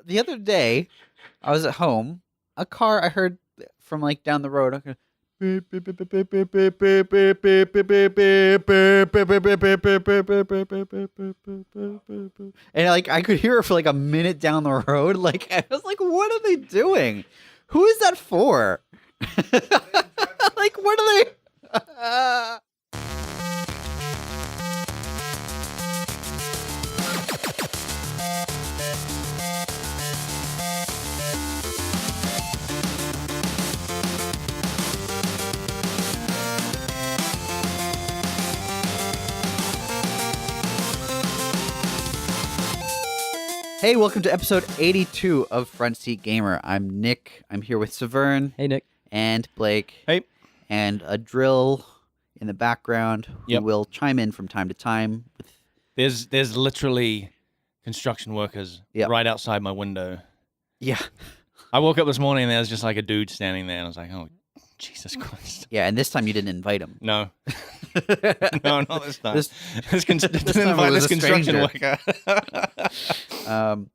The other day, I was at home. A car I heard from like down the road. And like I could hear it for like a minute down the road. Like I was like, what are they doing? Who is that for? Like what are they? Hey, welcome to episode 82 of Front Seat Gamer. I'm Nick. I'm here with Severn. Hey, Nick. And Blake. Hey. And a drill in the background who will chime in from time to time. There's literally construction workers right outside my window. Yeah. I woke up this morning and there was just like a dude standing there and I was like, oh, Jesus Christ. Yeah, and this time you didn't invite him. No. No, not this time. This time invite this a construction stranger. worker.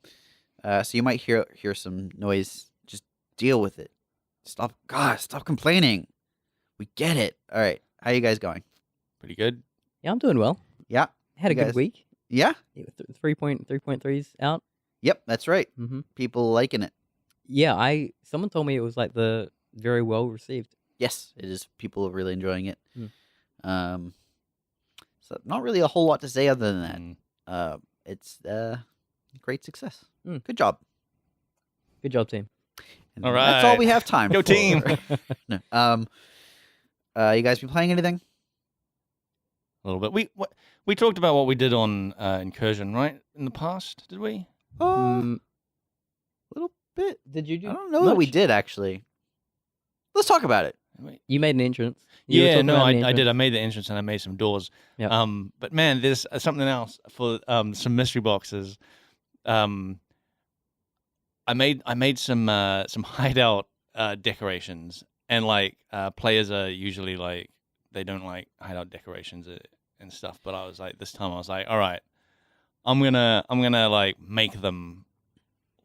So you might hear some noise. Just deal with it. Stop complaining. We get it. All right. How you guys going? Pretty good. Yeah, I'm doing well. Yeah. Had a good week. Yeah? 3.3's out. Yep, that's right. Mm-hmm. People liking it. Yeah, someone told me it was like the very well received. Yes, it is. People are really enjoying it. Mm. So not really a whole lot to say other than that. It's great success. Good job. Good job, team. And all right. That's all we have time Go for. team. No. You guys been playing anything? A little bit. We talked about what we did on Incursion, right? In the past, did we? A little bit. Did you do? I don't know that we did actually. Let's talk about it. You made an entrance. I did. I made the entrance and I made some doors. Yep. But man, there's something else for some mystery boxes. I made some hideout decorations, and like players are usually like they don't like hideout decorations and stuff. But I was like, this time I was like, all right, I'm gonna like make them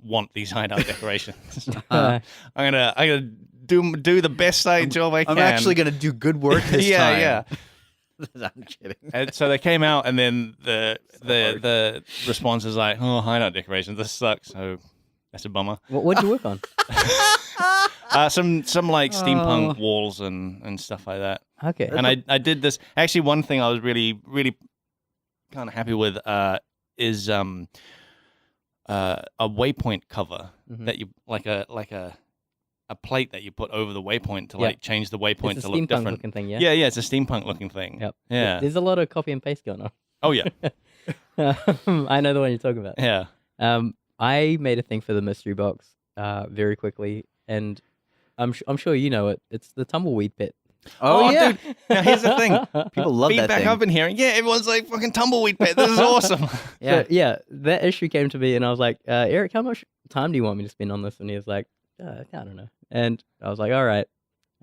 want these hideout decorations. I'm gonna do the best side job I can. I'm actually gonna do good work this time. Yeah. I'm kidding. And so they came out, and then the response is like, "Oh, hideout decorations, this sucks." So that's a bummer. What'd you work on? Some like steampunk walls and stuff like that. Okay. And I did this. Actually, one thing I was really kind of happy with is a waypoint cover that you like a plate that you put over the waypoint to like change the waypoint to look different. It's a steampunk looking thing, yeah? Yeah, it's a steampunk looking thing. Yep. Yeah. There's a lot of copy and paste going on. Oh yeah. I know the one you're talking about. Yeah. I made a thing for the mystery box very quickly, and I'm sure you know it. It's the tumbleweed pit. Oh yeah. Dude. Now here's the thing. People love that Feedback thing. I've been hearing. Yeah, everyone's like, fucking tumbleweed pit. This is awesome. Yeah. So, yeah, that issue came to me, and I was like, Eric, how much time do you want me to spend on this? And he was like, I don't know. And I was like, all right.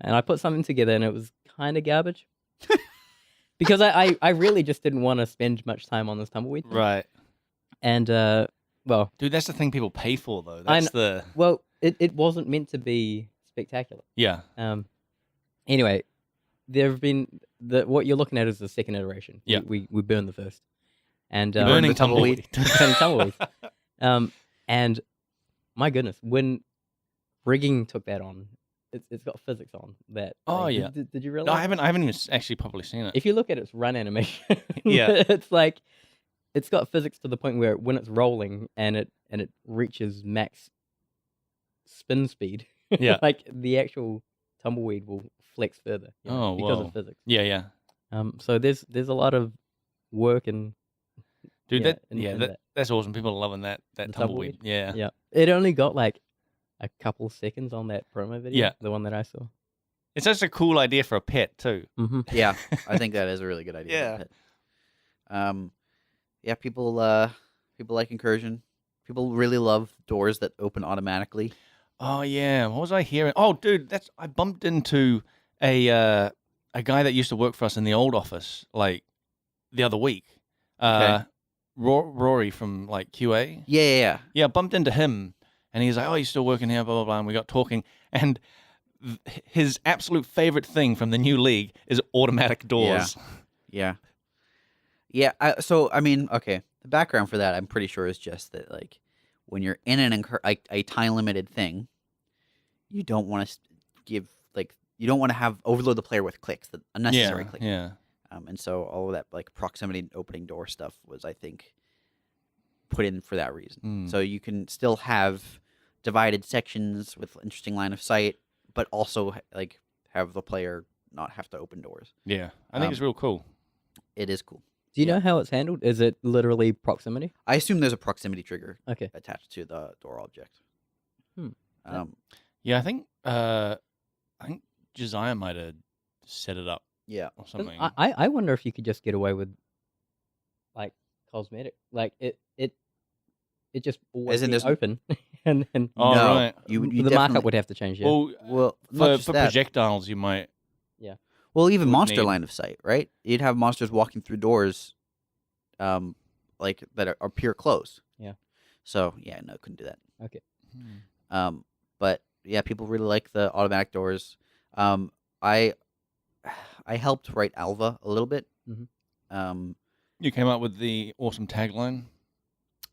And I put something together, and it was kind of garbage. Because I really just didn't want to spend much time on this tumbleweed thing. Right. And, well... Dude, that's the thing people pay for, though. Well, it wasn't meant to be spectacular. Yeah. Anyway, there have been... what you're looking at is the second iteration. Yeah. We burned the first. And Burning tumbleweed. Burning tumbleweeds. And my goodness, when rigging took that on, it's got physics on that. Oh, like, yeah. Did you realize? No, I haven't even actually properly seen it. If you look at its run animation, Yeah. it's like it's got physics to the point where when it's rolling and it reaches max spin speed, Yeah. like the actual tumbleweed will flex further. Because of physics. Yeah. So there's a lot of work and Dude, that. that's awesome. People are loving that tumbleweed. Yeah. Yeah. It only got like a couple seconds on that promo video. Yeah. The one that I saw. It's such a cool idea for a pet too. Mm-hmm. Yeah, I think that is a really good idea. Yeah. People like Incursion. People really love doors that open automatically. Oh yeah. What was I hearing? Oh, dude, I bumped into a guy that used to work for us in the old office like the other week. Okay. Rory from like QA. Yeah. Yeah, I bumped into him And he's like, "Oh, you're still working here, blah blah blah." And we got talking, and his absolute favorite thing from the new league is automatic doors. Yeah. So I mean, okay, the background for that, I'm pretty sure, is just that like when you're in a time limited thing, you don't want to you don't want to have overload the player with clicks, the unnecessary Yeah, clicks. yeah. And so all of that like proximity and opening door stuff was, I think, put in for that reason. Mm. So you can still have divided sections with interesting line of sight, but also like have the player not have to open doors. Yeah, I think it's real cool. It is cool. Do you know how it's handled? Is it literally proximity? I assume there's a proximity trigger Okay. attached to the door object. Hmm. Yeah, I think Josiah might have set it up Yeah. or 'Cause something. I wonder if you could just get away with like cosmetic, like it just always As in being there's open, and then Oh, no, right. you the definitely, markup would have to change. Yeah. Well, not for just that. projectiles, you might. Well, even would monster need- line of sight, right? You'd have monsters walking through doors, like that appear closed. Yeah. So yeah, no, couldn't do that. Okay. But yeah, people really like the automatic doors. I helped write Alva a little bit. Mhm. You came up with the awesome tagline.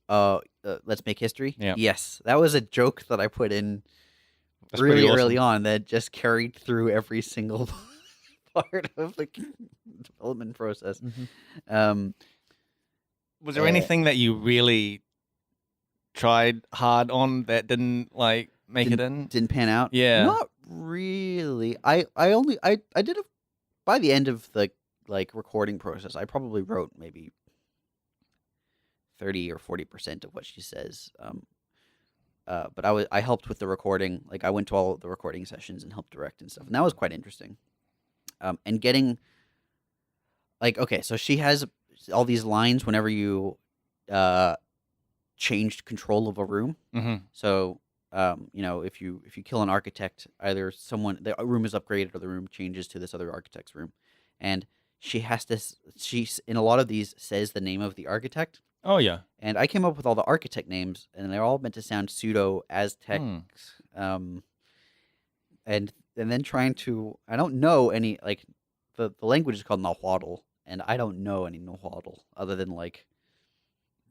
Let's make history. Yeah. Yes, that was a joke that I put in That's really pretty early awesome. on that just carried through every single part of the development process. Mhm. Was there anything that you really tried hard on that didn't like make it in? Didn't pan out. Yeah. Not really. I did a by the end of the like recording process, I probably wrote maybe 30 or 40% of what she says. But I helped with the recording. Like I went to all the recording sessions and helped direct and stuff, and that was quite interesting. And getting like, okay, so she has all these lines whenever you changed control of a room. Mm-hmm. So if you kill an architect, either the room is upgraded or the room changes to this other architect's room, and she's in a lot of these says the name of the architect. Oh yeah. And I came up with all the architect names, and they're all meant to sound pseudo Aztec. And then trying to, I don't know any, like the language is called Nahuatl, and I don't know any Nahuatl other than like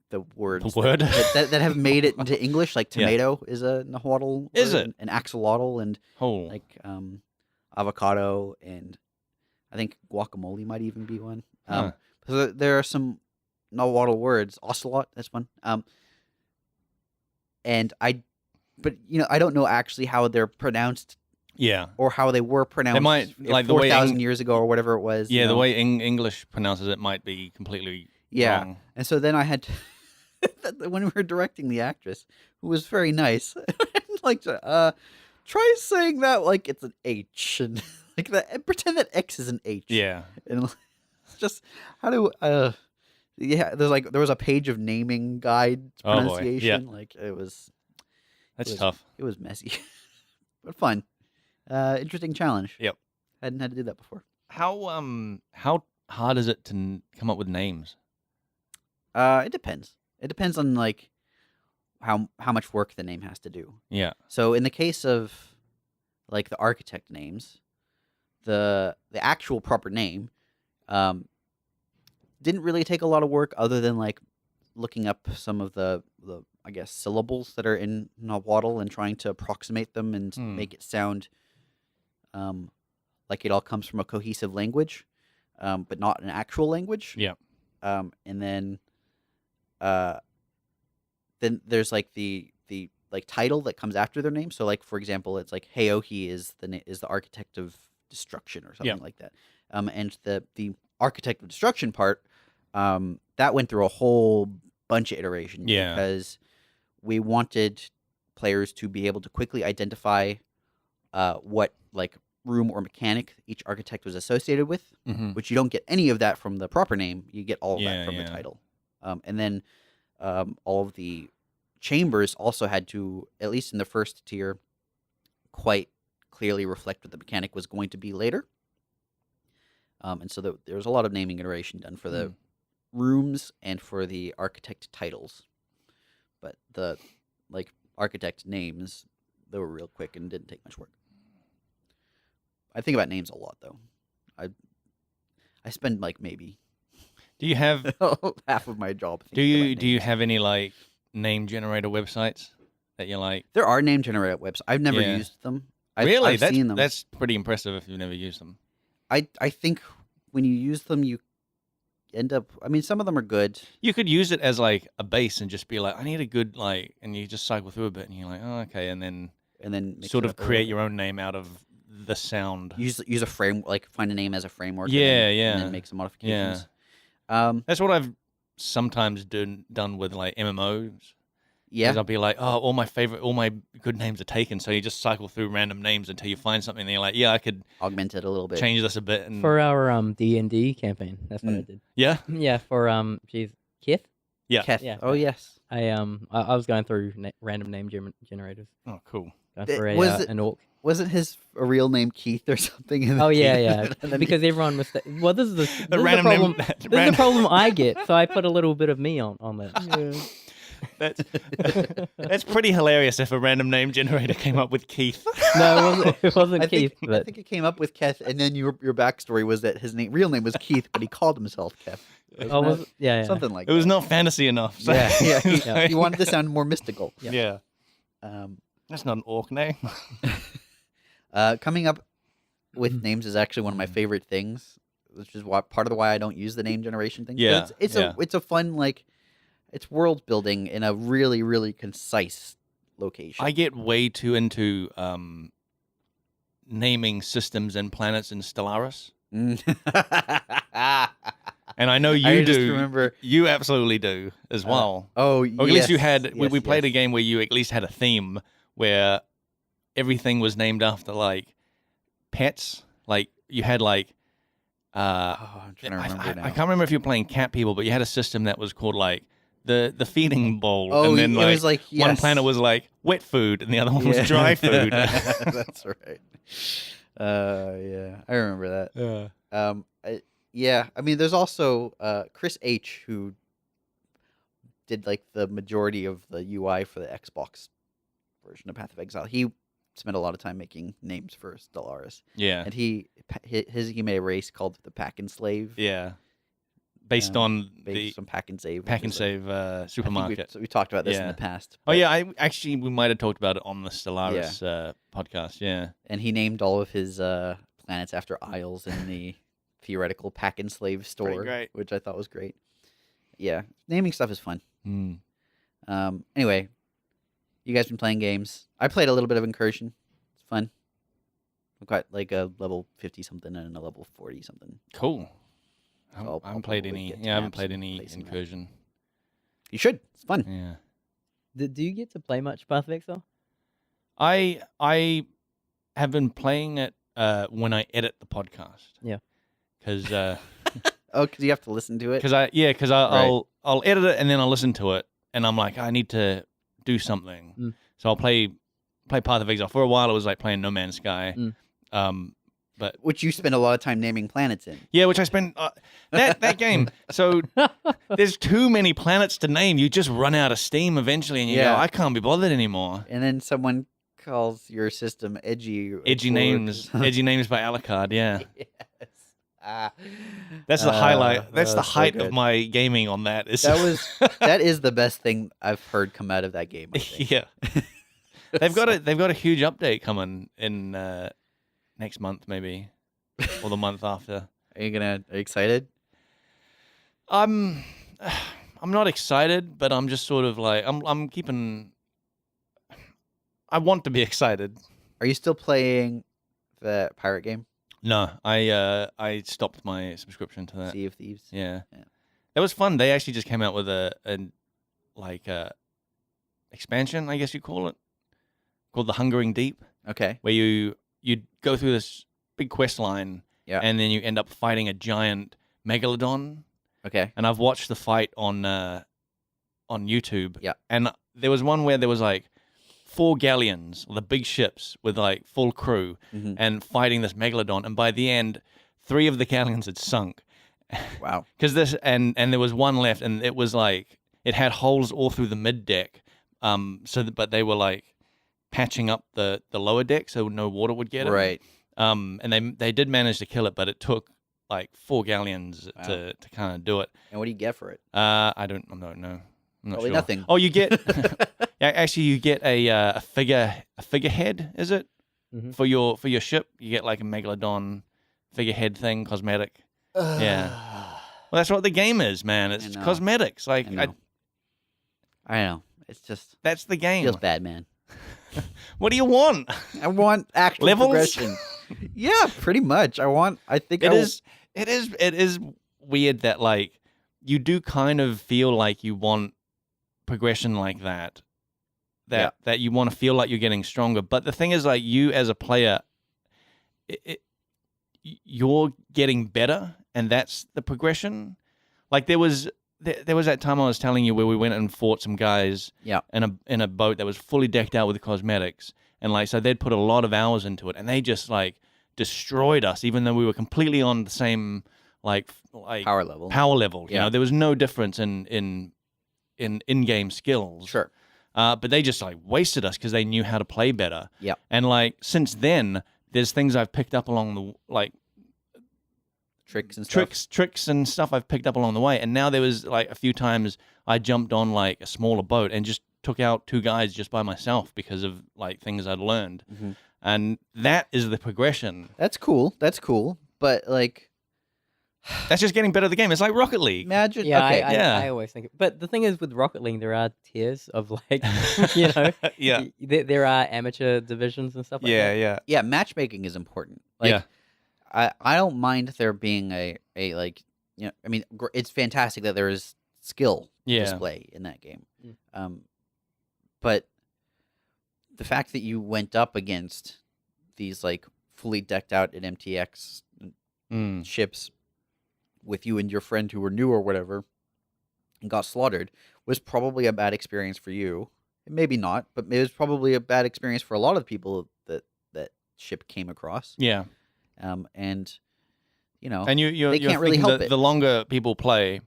the words word? that have made it into English. Like Yeah. tomato is a Nahuatl. Is word, it? an axolotl, and Oh. like avocado, and I think guacamole might even be one. Huh. So there are some Nahuatl words. Ocelot, that's one. And I don't know actually how they're pronounced Yeah. or how they were pronounced. might- like the way 4,000 years ago or whatever it was. Yeah, you the know? way English pronounces it might be completely wrong. And so then I had to, when we were directing the actress, who was very nice, like, try saying that like it's an H, and like that, pretend that X is an H. Yeah. And it's just how do there was a page of naming guide Oh, boy. pronunciation. Like it was That's tough. It was messy, but fun. Interesting challenge. Yep. Hadn't had to do that before. How hard is it to come up with names? It depends. It depends on like how much work the name has to do. Yeah. So in the case of like the architect names, the actual proper name didn't really take a lot of work other than like looking up some of the I guess syllables that are in Nahuatl and trying to approximate them and make it sound like it all comes from a cohesive language, but not an actual language. Yeah. And then there's like the like title that comes after their name. So like for example, it's like Heohi is the architect of destruction or something like that. And the architect of destruction part that went through a whole bunch of iterations. Yeah. Because we wanted players to be able to quickly identify what like room or mechanic each architect was associated with, Mm-hmm. which you don't get any of that from the proper name. You get all of that Yeah, from yeah. the title. And then all of the chambers also had to, at least in the first tier, quite clearly reflect what the mechanic was going to be later. And so there was a lot of naming iteration done for the rooms and for the architect titles. But the like architect names. They were real quick and didn't take much work. I think about names a lot, though. I spend like maybe Do you have half of my job. do you have any like name generator websites that you like? There are name generator websites. I've never Yeah. used them. Really? I've That's seen them. that's pretty impressive if you've never used them. I think when you use them, you end up. I mean, some of them are good. You could use it as like a base and just be like, I need a good like, and you just cycle through a bit, and you're like, oh, okay, and then Mix sort it of up a create little your own name out of the sound. bit. Use a frame, like find a name as a framework. Yeah, and yeah. then make some modifications. That's what I've sometimes done with like MMOs. Yeah. Is I'll be like, oh, all my good names are taken. So you just cycle through random names until you find something. And you're like, yeah, I could Augment it a little bit. change this a bit. And For our D&D campaign, that's what I did. yeah, Yeah, for Kith. yeah. Keth. Yeah. Oh yes. I was going through random name generators. Oh, cool. Going for an orc. Wasn't his a real name Keith or something? In the Oh yeah, game? yeah. And then Because everyone well, this is the random problem. name. This is the problem I get. So I put a little bit of me on that. That's pretty hilarious if a random name generator came up with Keith. No, it wasn't I Keith. think, I But think it came up with Keth, and then your backstory was that his real name was Keith, but he called himself Keth. yeah. Something like It was that. not fantasy enough. So. Yeah. He wanted to sound more mystical. Yeah. Um, That's not an orc name. coming up with names is actually one of my favorite things, which is part of why I don't use the name generation thing. Yeah, It's yeah. a fun, like, it's world building in a really, really concise location. I get way too into naming systems and planets in Stellaris. And I know you I do. just remember. You absolutely do as well. Oh, Or at least you yes, had. We yes, played a yes. game where you at least had a theme where everything was named after like pets. Like you had like. I'm trying to remember now. I can't remember if you were playing cat people, but you had a system that was called like the feeding bowl. Oh, and then it was like one yes. planet was like wet food, and the other one was Yeah. dry food. That's right. Yeah, I remember that. Yeah. I mean, there's also Chris H, who did like the majority of the UI for the Xbox version of Path of Exile. He spent a lot of time making names for Stellaris, Yeah. and he made a race called the Pack and Slave. Yeah. Based on Based on Pack and Save. Pack which and is Save supermarket. we talked about this in Yeah. the past. Oh but- yeah, we might have talked about it on the Stellaris podcast. Yeah. and he named all of his planets after isles in the theoretical Pack and Slave store, great. which I thought was great. Yeah, naming stuff is fun. Hmm. Anyway, you guys been playing games? I played a little bit of Incursion. It's fun. I've got like a level 50 something and a level 40 something. Cool. I'll I haven't played probably any. get Yeah, I haven't tabs played and any play some of that. Incursion. You should. It's fun. Yeah. do you get to play much Path of Exile? I have been playing it when I edit the podcast. Yeah. Because Oh, because you have to listen to it. I'll edit it and then I'll listen to it and I'm like, I need to do something. Mm. So I'll play Path of Exile. For a while it was like playing No Man's Sky. Mm. But Which you spend a lot of time naming planets in. yeah, which I spent that game. So there's too many planets to name. You just run out of steam eventually, and you Yeah. go, I can't be bothered anymore. And then someone calls your system edgy. Edgy names by Alucard. Yeah, Yes. Ah. that's the highlight. That's the so height of good. my gaming on that. Is That is the best thing I've heard come out of that game. I think. yeah. They've got a huge update coming in next month maybe, or the month after. Are you excited? I'm not excited, but I'm just sort of like I'm keeping. I want to be excited. Are you still playing the pirate game, No, I stopped my subscription to that. Sea of Thieves? Yeah. Yeah. It was fun. They actually just came out with a expansion, I guess you call it, called the Hungering Deep, Okay. where you go through this big quest line, Yeah. and then you end up fighting a giant megalodon. Okay. And I've watched the fight on YouTube. Yeah. And there was one where there was like 4 galleons, the big ships with like full crew, Mhm. and fighting this megalodon. And by the end, 3 of the galleons had sunk. Wow. Because and there was one left, and it was like it had holes all through the mid deck, but they were like patching up the lower deck so no water would get it. Right. And they did manage to kill it, but it took like 4 galleons Wow. to kind of do it. And what do you get for it? I don't know. I'm not Probably sure. nothing. Oh, you get actually you get a figurehead, is it? Mhm. For your ship, you get like a megalodon figurehead thing, cosmetic. Yeah. Well, that's what the game is, man. It's know. cosmetics. Like I know. It's just that's the game. feels bad, man. What do you want? I want actual Levels? progression. Yeah, pretty much. I think It is weird that like you do kind of feel like you want progression like that. That you want to feel like you're getting stronger. But the thing is, like, you as a player, you're getting better, and that's the progression. Like there was that time I was telling you where we went and fought some guys in a boat that was fully decked out with cosmetics, and like so they'd put a lot of hours into it, and they just like destroyed us, even though we were completely on the same like power level. You know, there was no difference in in-game skills. Sure. But they just like wasted us because they knew how to play better. Yeah. And like since then, there's things I've picked up along the like Tricks and stuff. tricks and stuff I've picked up along the way. And now there was like a few times I jumped on like a smaller boat and just took out 2 guys just by myself because of like things I'd learned. Mm-hmm. And that is the progression. That's cool. But like, that's just getting better at the game. It's like Rocket League. imagine. Yeah, okay. I always think. But the thing is, with Rocket League, there are tiers of like, you know, Yeah. there are amateur divisions and stuff like that. Yeah. Yeah, matchmaking is important. Like, Yeah. I don't mind there being a like, you know, I mean, it's fantastic that there is skill display in that game. But the fact that you went up against these like fully decked out at MTX ships with you and your friend who were new or whatever and got slaughtered was probably a bad experience for you. Maybe not, but it was probably a bad experience for a lot of people that ship came across. Yeah. And you know, and you're can't really thinking help that it. the longer people play,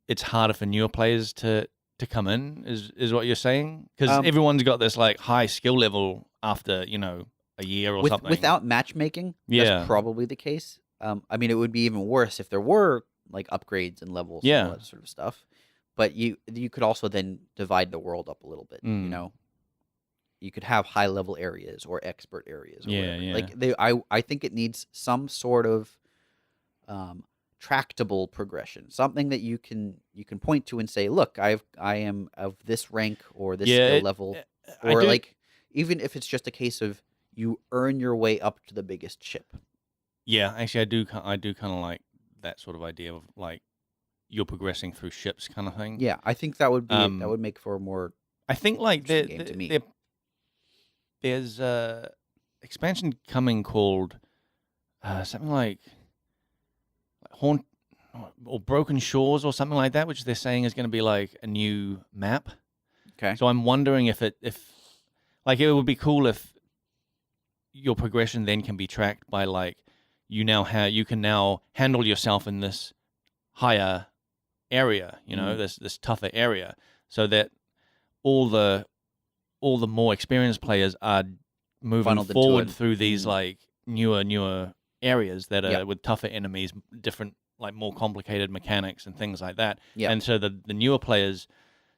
it's harder for newer players to come in. Is what you're saying? Because everyone's got this like high skill level after a year or something. Without matchmaking, Yeah. that's probably the case. I mean, it would be even worse if there were like upgrades and levels and all that sort of stuff. But you could also then divide the world up a little bit. You know, you could have high level areas or expert areas. Or whatever. Yeah. Like I think it needs some sort of tractable progression, something that you can point to and say, look, I am of this rank or this skill level, or like even if it's just a case of you earn your way up to the biggest ship. Yeah, actually, I do kind of like that sort of idea of like you're progressing through ships kind of thing. Yeah, I think that would be that would make for a more. I think like game to me. there's a expansion coming called something like Haunt or Broken Shores or something like that, which they're saying is going to be like a new map. Okay. So I'm wondering if it would be cool if your progression then can be tracked by like you can now handle yourself in this higher area, this tougher area, so that all the more experienced players are moving Funneled forward through these like newer areas that are with tougher enemies, different like more complicated mechanics and things like that. Yeah. And so the newer players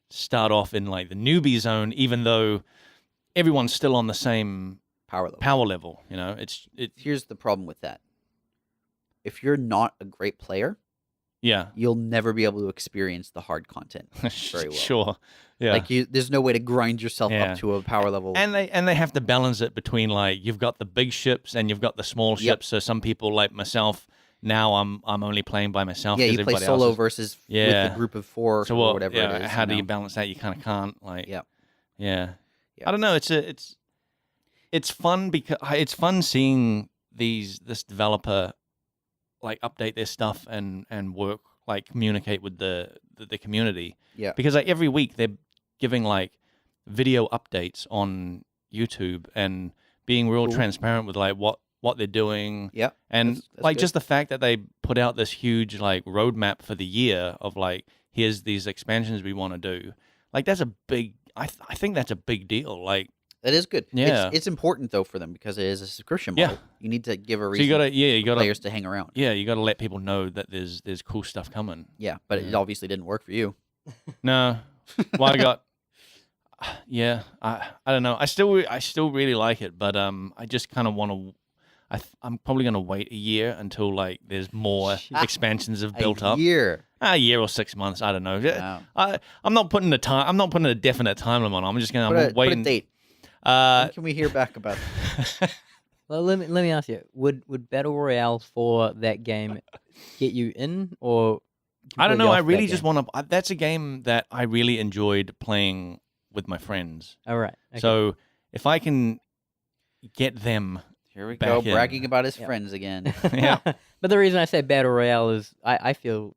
start off in like the newbie zone, even though everyone's still on the same power level. Here's the problem with that. If you're not a great player, you'll never be able to experience the hard content very well. Sure. Yeah. Like there's no way to grind yourself up to a power level. And they have to balance it between like you've got the big ships and you've got the small ships. So some people like myself, now I'm only playing by myself. Yeah, you play solo versus with a group of 4 or whatever it is. How do you balance that? You kind of can't like. Yeah. I don't know. It's fun because it's fun seeing this developer like update their stuff and work like communicate with the community. Yeah. Because like every week they're giving like video updates on YouTube and being real transparent with like what they're doing. Yeah. And that's like good. just the fact that they put out this huge like roadmap for the year of like here's these expansions we want to do. like that's a big. I think that's a big deal. Like, That is good. Yeah. It's important though for them because it is a subscription Yeah. model. You need to give a so reason you for gotta players to hang around. yeah, you gotta let people know that there's cool stuff coming. Yeah, but it Yeah. obviously didn't work for you. No, well, I got. Yeah, I don't know. I still really like it, but I just kind of want to. I'm probably gonna wait a year until like there's more Shit. expansions have built a up. year. A year or 6 months. I don't know. Wow. I'm not putting I'm not putting a definite time limit on. I'm just gonna Put wait. a date. Uh, When can we hear back about that? Well, let me ask you: Would battle royales for that game get you in, or I don't completely know. I off really that just game? want to. That's a game that I really enjoyed playing with my friends. All right. Okay. So if I can get them, Here we Back go, in. bragging about his Yep. friends again. Yeah. But the reason I say battle royale is I feel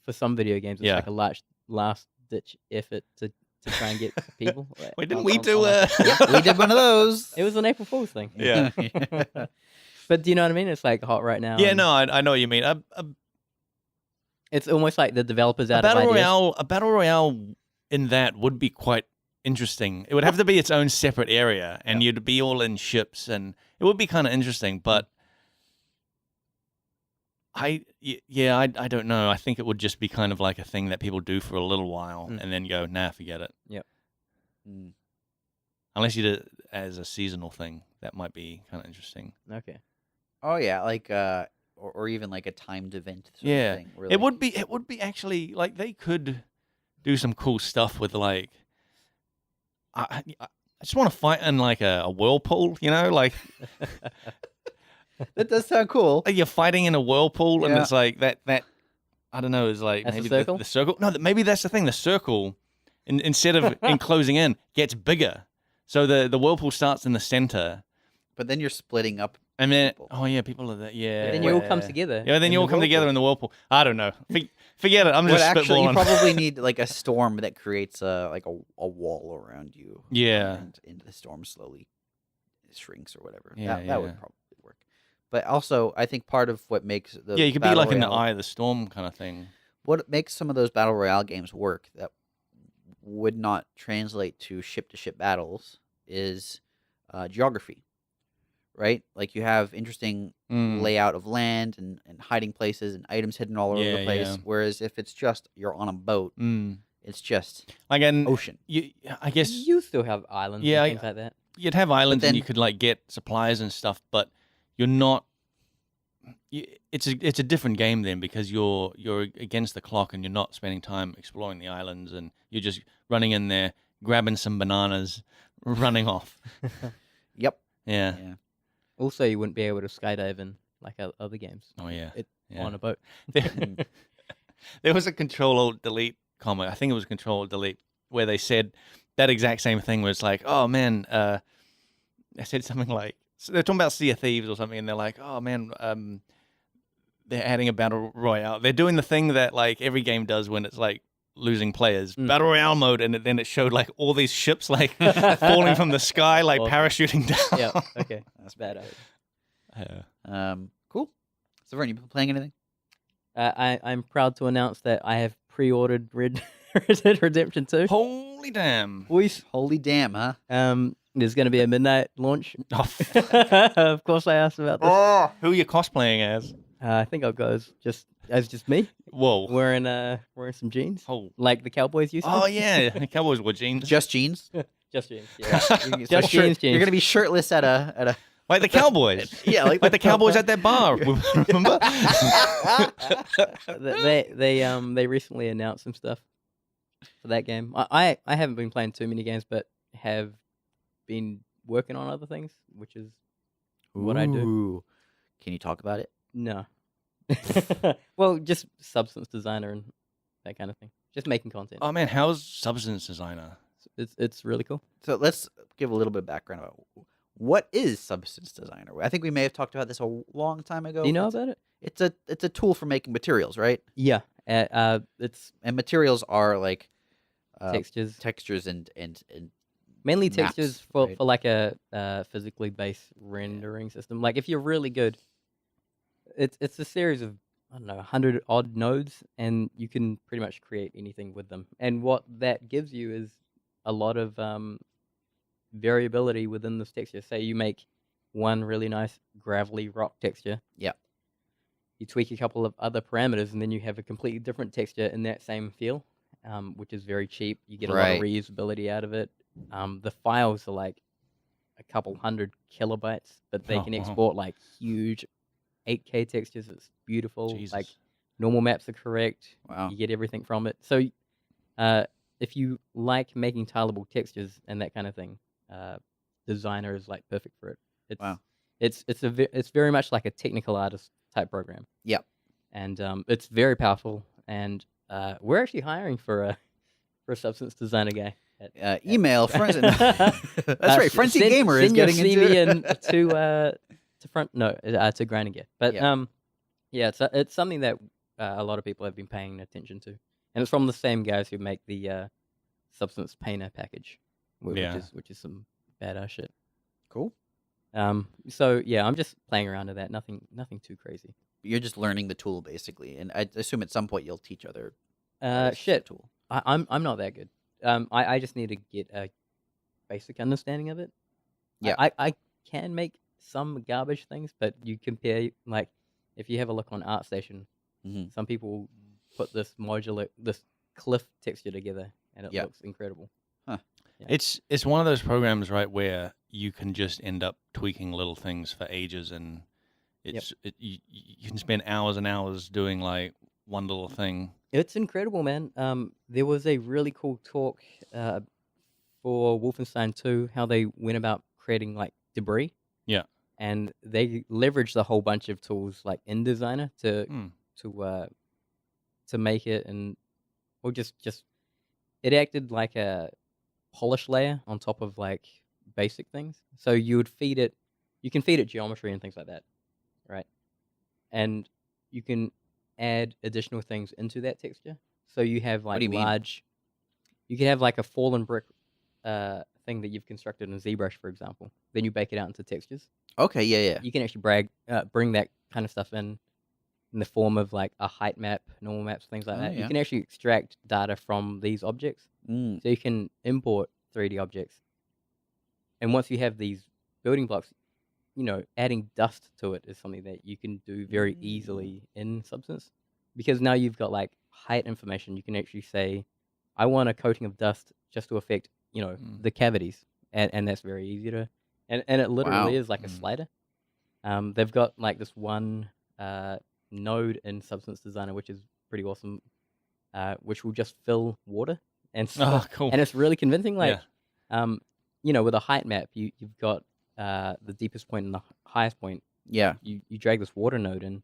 for some video games it's Yeah. like a last ditch effort to try and get people. Wait, didn't on- we on- do? on a- Yep, we did one of those. It was an April Fool's thing. Yeah. But do you know what I mean? It's like hot right now. Yeah, and no, I know what you mean. It's almost like the developers out of battle ideas. royale, a battle royale in that would be quite interesting. It would have to be its own separate area, and you'd be all in ships, and it would be kind of interesting. But I don't know. I think it would just be kind of like a thing that people do for a little while, Mm. and then go, nah, forget it. Mm. Unless you did it as a seasonal thing, that might be kind of interesting. Okay. Oh yeah, like or even like a timed event. Sort Yeah. of thing, where, It like, would be actually like they could do some cool stuff with like. I just want to fight in like a whirlpool, you know, like That does sound cool. you're fighting in a whirlpool, and Yeah. it's like that. I don't know, is like That's the maybe circle? the circle. No, maybe that's the thing. The circle, instead of enclosing in, gets bigger. So the whirlpool starts in the center, But then you're splitting up. and then People. people are there. Yeah, But then you all come together. yeah. Then in you all the come together whirlpool. in the whirlpool. I don't know. Forget it. I'm But just actually, you spitballing. probably need like a storm that creates a wall around you. Yeah. And the storm slowly shrinks or whatever. Yeah, that would yeah. probably work. But also, I think part of what makes the Yeah, you could be battle like in the royale- eye of the storm kind of thing. What makes some of those battle royale games work that would not translate to ship battles is geography, right? Like you have interesting Mm. layout of land and hiding places and items hidden all over Yeah, the place. yeah. Whereas if it's just you're on a boat, Mm. it's just Like, and ocean. I guess You still have islands Yeah, and things like that. you'd have islands then- and you could like get supplies and stuff, but you're not. It's a different game then because you're against the clock and you're not spending time exploring the islands and you're just running in there, grabbing some bananas, running off. Yep. Yeah. Yeah. Also, you wouldn't be able to skydive in like other games Oh yeah. It- Yeah. on a boat. There was a Control Alt Delete comment. I think it was Control Alt Delete where they said that exact same thing. Where it's like, oh man, they said something like, so they're talking about Sea of Thieves or something, and they're like, oh man, they're adding a battle royale. They're doing the thing that like every game does when it's like losing players, Mm. battle royale mode, and then it showed like all these ships like falling from the sky, like Awesome. parachuting down. Yeah. Okay. That's bad. Yeah. Cool. So, Vern, you been playing anything? I'm proud to announce that I have pre-ordered Red Dead Redemption 2. Holy damn! Boys, Holy damn, huh? there's going to be a midnight launch. Oh, Of course, I asked about this. who are you cosplaying as? I think I'll go as just me, Whoa! wearing some jeans, Oh, like the Cowboys used to. oh yeah, Cowboys wore jeans. Just jeans? Just jeans. Yeah. So Just jeans. You're gonna be shirtless at a Like the Cowboys. yeah, Like the Cowboys at that bar. Remember? They recently announced some stuff for that game. I haven't been playing too many games, but have been working on other things, which is what I do. Ooh. Can you talk about it? No. Well, just substance designer and that kind of thing. Just making content. Oh man, how's Substance Designer? It's really cool. So let's give a little bit of background about what is Substance Designer. I think we may have talked about this a long time ago. Do you know it's, about it? it's a tool for making materials, right? Yeah. It's And materials are like textures, textures and mainly maps, textures for right? like a physically based rendering system. Like if you're really good, it's a series of I don't know, 100 odd nodes, and you can pretty much create anything with them. And what that gives you is a lot of variability within this texture. Say you make one really nice gravelly rock texture. Yeah. You tweak a couple of other parameters, and then you have a completely different texture in that same feel, which is very cheap. You get a lot of Right. reusability out of it. The files are like a couple hundred kilobytes, but they Oh, can wow. export like huge 8K textures. It's beautiful. Jesus. Like normal maps are correct. Wow. You get everything from it. So if you like making tileable textures and that kind of thing, Designer is like perfect for it. It's Wow. it's very much like a technical artist type program. Yep. And it's very powerful. And we're actually hiring for a substance designer guy. Email friends. That's right. Frenzy send, Gamer is send your getting CV into to Grinding Gear. But Yeah. yeah, it's something that a lot of people have been paying attention to, and it's from the same guys who make the Substance Painter package, Yeah. which is some badass shit. Cool. So yeah, I'm just playing around with that. Nothing too crazy. You're just learning the tool basically, and I assume at some point you'll teach other artists the Shit, tool. I'm not that good. I just need to get a basic understanding of it. Yeah. I can make some garbage things, but you compare, like, if you have a look on ArtStation, Mhm. some people put this cliff texture together, and it Yeah. looks incredible. Yeah. It's one of those programs, right, where you can just end up tweaking little things for ages, and you can spend hours and hours doing like one little thing. It's incredible, man. There was a really cool talk for Wolfenstein 2, how they went about creating like debris. Yeah. And they leveraged a whole bunch of tools like InDesigner to make it, or just it acted like a polish layer on top of like basic things. So you can feed it geometry and things like that, right? And you can add additional things into that texture. So you have like do you mean? you can have like a fallen brick thing that you've constructed in ZBrush, for example. Then you bake it out into textures. Okay. Yeah. You can actually bring that kind of stuff in the form of like a height map, normal maps, things like Oh, that. yeah. You can actually extract data from these objects. Mm. So you can import 3D objects. And once you have these building blocks, adding dust to it is something that you can do very easily in Substance. Because now you've got like height information. You can actually say, I want a coating of dust just to affect, the cavities. And that's very easy to, and it literally Wow. is like a slider. They've got like this one node in Substance Designer, which is pretty awesome, which will just fill water. And so, Oh, cool. and it's really convincing. Like, Yeah. with a height map, you've got the deepest point and the highest point. Yeah. You drag this water node in,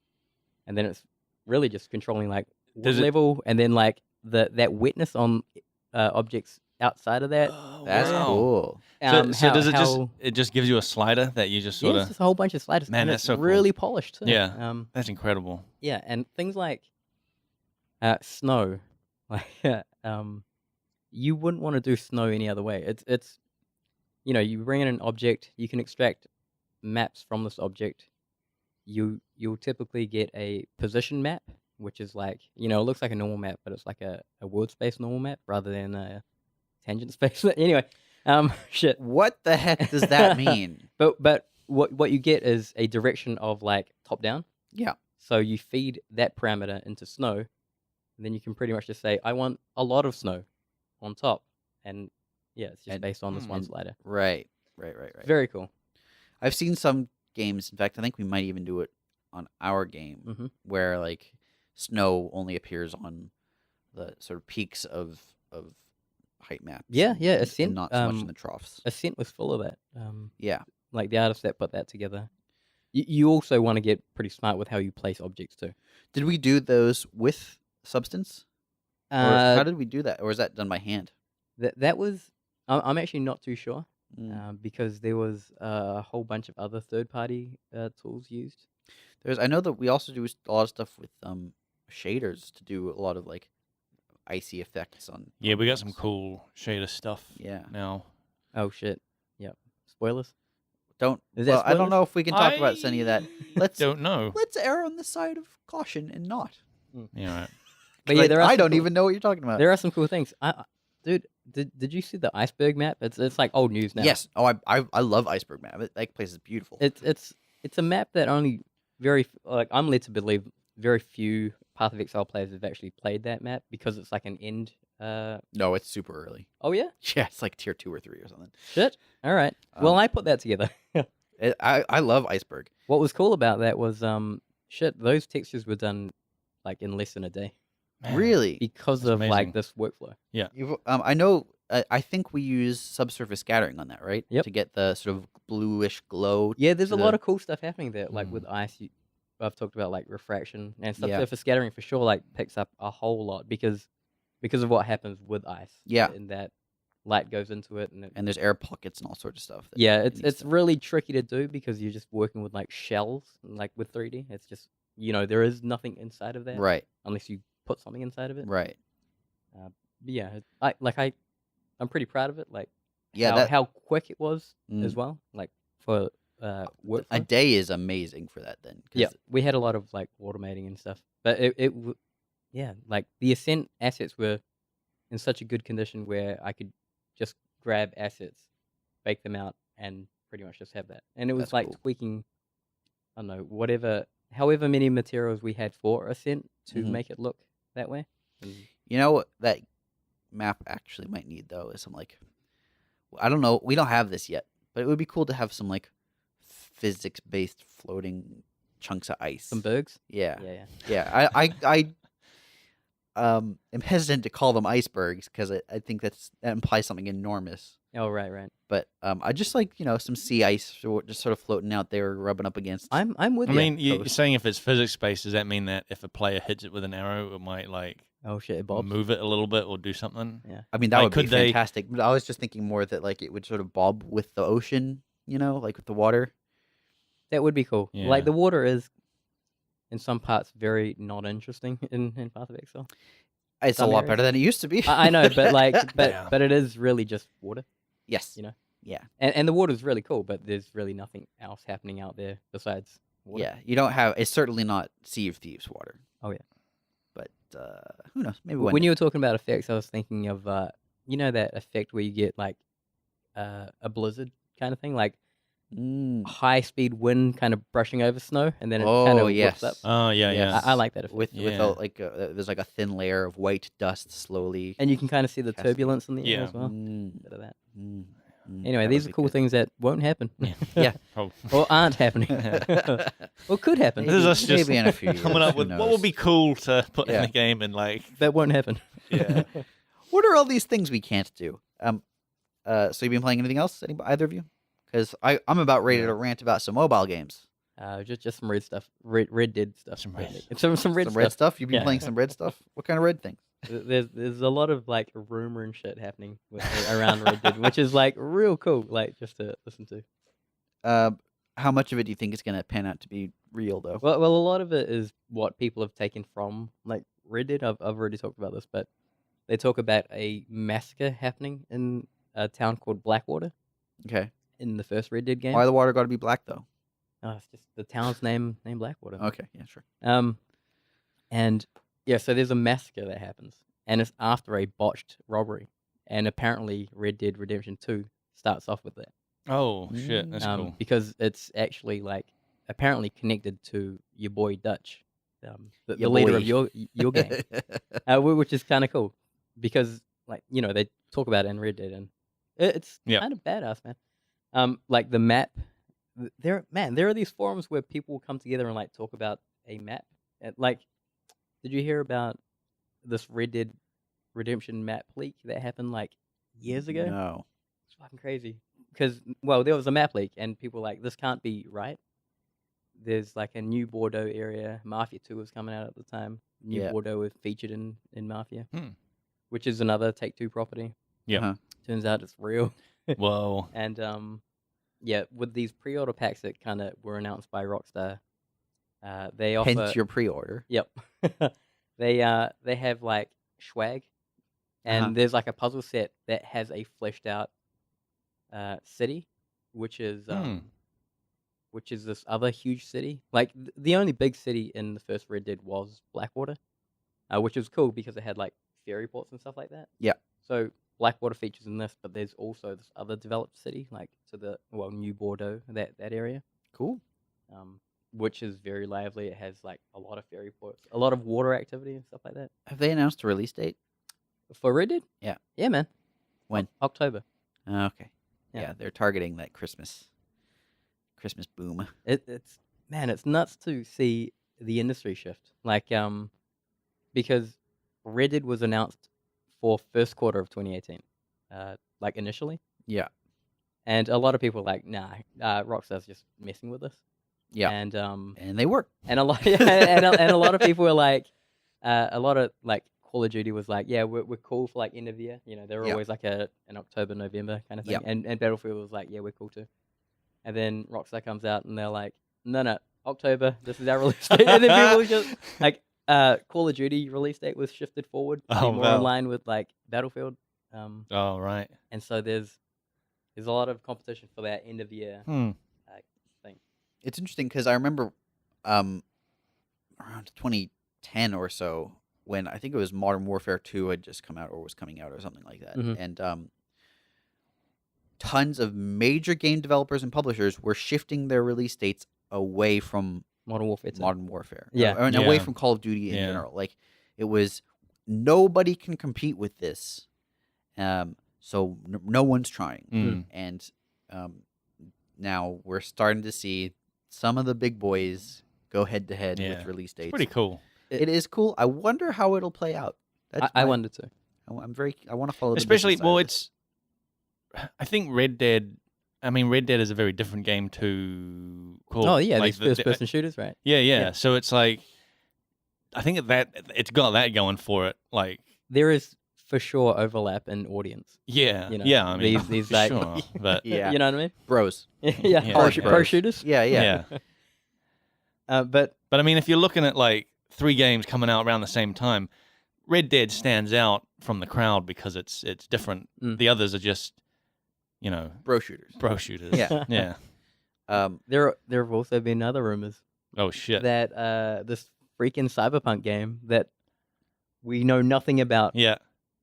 and then it's really just controlling like Does water it- level, and then like that wetness on objects outside of that. Oh, That's wow. cool. So does it just gives you a slider that you just sort Yeah, of it's just a whole bunch of sliders. Man, and that's it's so cool. really polished too. Yeah. That's incredible. Yeah, and things like snow, like you wouldn't want to do snow any other way. It's you bring in an object, you can extract maps from this object. You'll typically get a position map, which is like it looks like a normal map, but it's like a world space normal map rather than a tangent space. Anyway, shit. What the heck does that mean? But what you get is a direction of like top down. Yeah. So you feed that parameter into snow, and then you can pretty much just say, I want a lot of snow on top. And yeah, it's just based on this one slider. Right. Very cool. I've seen some games. In fact, I think we might even do it on our game where like snow only appears on the sort of peaks of height maps. Yeah, yeah. and Ascent, not so much in the troughs. Ascent was full of that. Yeah. Like the artists that put that together. You also want to get pretty smart with how you place objects too. Did we do those with Substance? Or how did we do that? Or is that done by hand? That was. I'm actually not too sure Mm. because there was a whole bunch of other third-party tools used. I know that we also do a lot of stuff with shaders to do a lot of like icy effects on. Yeah, on we got some things. cool shader stuff Yeah. now. Oh shit! Yep. Spoilers. Don't. Is that Well, I don't spoilers? know if we can talk about any of that. Let's don't know. let's err on the side of caution and not. Yeah, right. But yeah, there are I some don't cool- even know what you're talking about. There are some cool things. Dude, did you see the iceberg map? It's like old news now. Yes. Oh, I love Iceberg Map. That place is beautiful. It's a map that only I'm led to believe very few Path of Exile players have actually played that map because it's like an end. No, it's super early. Oh yeah, Yeah, it's like tier 2 or 3 or something. shit. All right. Well, Um, I put that together. I love Iceberg. What was cool about that was shit. Those textures were done like in less than a day Man. Really? because That's of amazing. like this workflow. I know. I think we use subsurface scattering on that, right? Yep. To get the sort of bluish glow. Yeah, there's to a the- lot of cool stuff happening there. Like Mm. with ice, I've talked about like refraction and Yeah. subsurface scattering for sure. Like picks up a whole lot because of what happens with ice. Yeah. and that light goes into it, And there's air pockets and all sorts of stuff. that yeah, it needs it's to- really tricky to do because you're just working with like shells. Like with 3D, it's just there is nothing inside of that right, unless you put something inside of it. right. But yeah, I'm pretty proud of it. Like Yeah, how quick it was as Mm. well. Like for workflow. a day is amazing for that. Then, 'cause Yeah, we had a lot of like automating and stuff, but like the Ascent assets were in such a good condition where I could just grab assets, bake them out, and pretty much just have that. And it was That's like cool. tweaking, I don't know, however many materials we had for Ascent to Mhm. make it look that way. And You know what that map actually might need though is some like, I don't know. We don't have this yet, but it would be cool to have some like physics-based floating chunks of ice. some bergs. Yeah, Yeah. yeah. I am hesitant to call them icebergs because I think that implies something enormous. Oh, right. But I just like some sea ice just sort of floating out there, rubbing up against. I'm with I you. mean, you're Coast. saying if it's physics based, does that mean that if a player hits it with an arrow, it might like Oh shit, it bobs. move it a little bit or do something? I mean, that like, would be could they- fantastic. But I was just thinking more that like it would sort of bob with the ocean, like with the water. That would be cool. Yeah. Like the water is, in some parts, very not interesting in Path of Exile. It's a Some lot areas. better than it used to be. I know, but Yeah. but it is really just water. yes. know. Yeah. And the water's really cool, but there's really nothing else happening out there besides water. Yeah. You don't have. It's certainly not Sea of Thieves water. Oh, yeah. But who knows? Maybe When you were talking about effects, I was thinking of that effect where you get like a blizzard kind of thing, like Mm, high speed wind kind of brushing over snow, and then it kind Oh, of yes. whips up. Oh yeah, Yes. I like that effect. with Yeah. there's like a thin layer of white dust slowly. And you can kind of see the Cascade. turbulence in the air Yeah. as well. Mm, Bit of that. mm, mm, Anyway, that these would are be cool good. things that won't happen. Yeah. Oh. Or aren't happening. Or could happen. This is us just maybe in a few years. coming up who with what knows? would be cool to put Yeah. in the game and like That won't happen. yeah. What are all these things we can't do? So you've been playing anything else? Either of you? Because I'm about ready to rant about some mobile games. Just some red stuff. Red Dead stuff. Some red- mainly. Some red Some stuff. red stuff. You've been Yeah. playing some red stuff. What kind of red things? There's a lot of like rumor and shit happening around Red Dead, which is like real cool, like just to listen to. How much of it do you think is going to pan out to be real, though? Well, a lot of it is what people have taken from like Red Dead. I've already talked about this, but they talk about a massacre happening in a town called Blackwater Okay. in the first Red Dead game. Why the water got to be black, though? It's just the town's named Blackwater. Okay. Yeah, sure. And yeah, so there's a massacre that happens, and it's after a botched robbery, and apparently Red Dead Redemption 2 starts off with that. Oh shit, that's cool. Because it's actually like apparently connected to your boy Dutch, the Your leader boy. of your game, which is kind of cool because like they talk about it in Red Dead and it's Yep. kind of badass, man. Like the map, there are these forums where people come together and like talk about a map. And, like, did you hear about this Red Dead Redemption map leak that happened like years ago? No. It's fucking crazy. Because, well, there was a map leak, and people were like, this can't be right. There's like a new Bordeaux area. Mafia 2 was coming out at the time. New Yeah. Bordeaux was featured in Mafia, Hmm. which is another Take-Two property. Yep. Uh-huh. Turns out it's real. Whoa. And, yeah, with these pre-order packs that kind of were announced by Rockstar, they offer... Hence your pre-order. Yep. They have like swag, and Uh-huh. there's like a puzzle set that has a fleshed out city, which is which is this other huge city. Like the only big city in the first Red Dead was Blackwater, which was cool because it had like ferry ports and stuff like that. Yeah. So Blackwater features in this, but there's also this other developed city, like New Bordeaux, that area, Cool. which is very lively. It has like a lot of ferry ports, a lot of water activity and stuff like that. Have they announced a release date? For Red Dead? Yeah. Yeah, man. When? October. Okay. Yeah. Yeah, they're targeting that Christmas boom. It's nuts to see the industry shift. Like, because Red Dead was announced for first quarter of 2018, like initially, Yeah. and a lot of people were like, nah, Rockstar's just messing with us. Yeah. And they were. and a lot and a lot of people were like, a lot of like Call of Duty was like, yeah, we're cool for like end of year. You know, they're Yeah. always like an October, November kind of thing. Yeah. And Battlefield was like, yeah, we're cool too. And then Rockstar comes out and they're like, no, October, this is our release date. And then people were just like, Call of Duty release date was shifted forward to be Oh, more wow. in line with like Battlefield. Oh, right. And so there's a lot of competition for that end of the year thing. It's interesting because I remember around 2010 or so when I think it was Modern Warfare 2 had just come out or was coming out or something like that. Mhm. And tons of major game developers and publishers were shifting their release dates away from Modern Warfare 2. Modern Warfare. Yeah. And away Yeah. from Call of Duty in Yeah. general. Like, it was nobody can compete with this. So no one's trying. Mm. And now we're starting to see some of the big boys go head to head Yeah. with release dates. Pretty cool. It is cool. I wonder how it'll play out. I wonder too. I want to follow. Especially, the business side of I think Red Dead is a very different game to Call. Oh yeah, like these first person shooters, right? Yeah. Yeah. So it's like, I think that it's got that going for it. Like, There is for sure overlap in audience. yeah, You know, yeah. I mean, these for like, sure, but Yeah. you know what I mean? bros. yeah, Yeah, pro, okay. pro shooters. Yeah, yeah. yeah. But But I mean, if you're looking at like 3 games coming out around the same time, Red Dead stands out from the crowd because it's different. Mm. The others are just, Bro shooters. bro shooters. Yeah. Yeah. there have also been other rumors Oh shit. that this freaking Cyberpunk game that we know nothing about Yeah.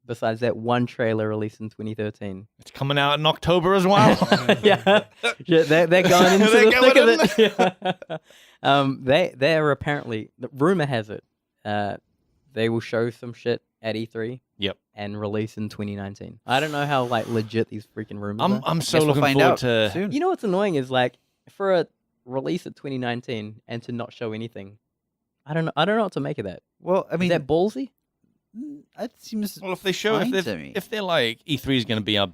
besides that one trailer released in 2013. It's coming out in October as well. yeah, they're going into They're the thick going of it. Yeah. They're apparently, the rumor has it, they will show some shit at E3. Yep. And release in 2019. I don't know how like legit these freaking rumors are. I'm so Guess we'll looking find forward out to. soon. You know what's annoying is like for a release at 2019 and to not show anything. I don't know what to make of that. Well, I mean, Is that ballsy? that seems Well, if they show, fine to me. if they're like E3 is going to be our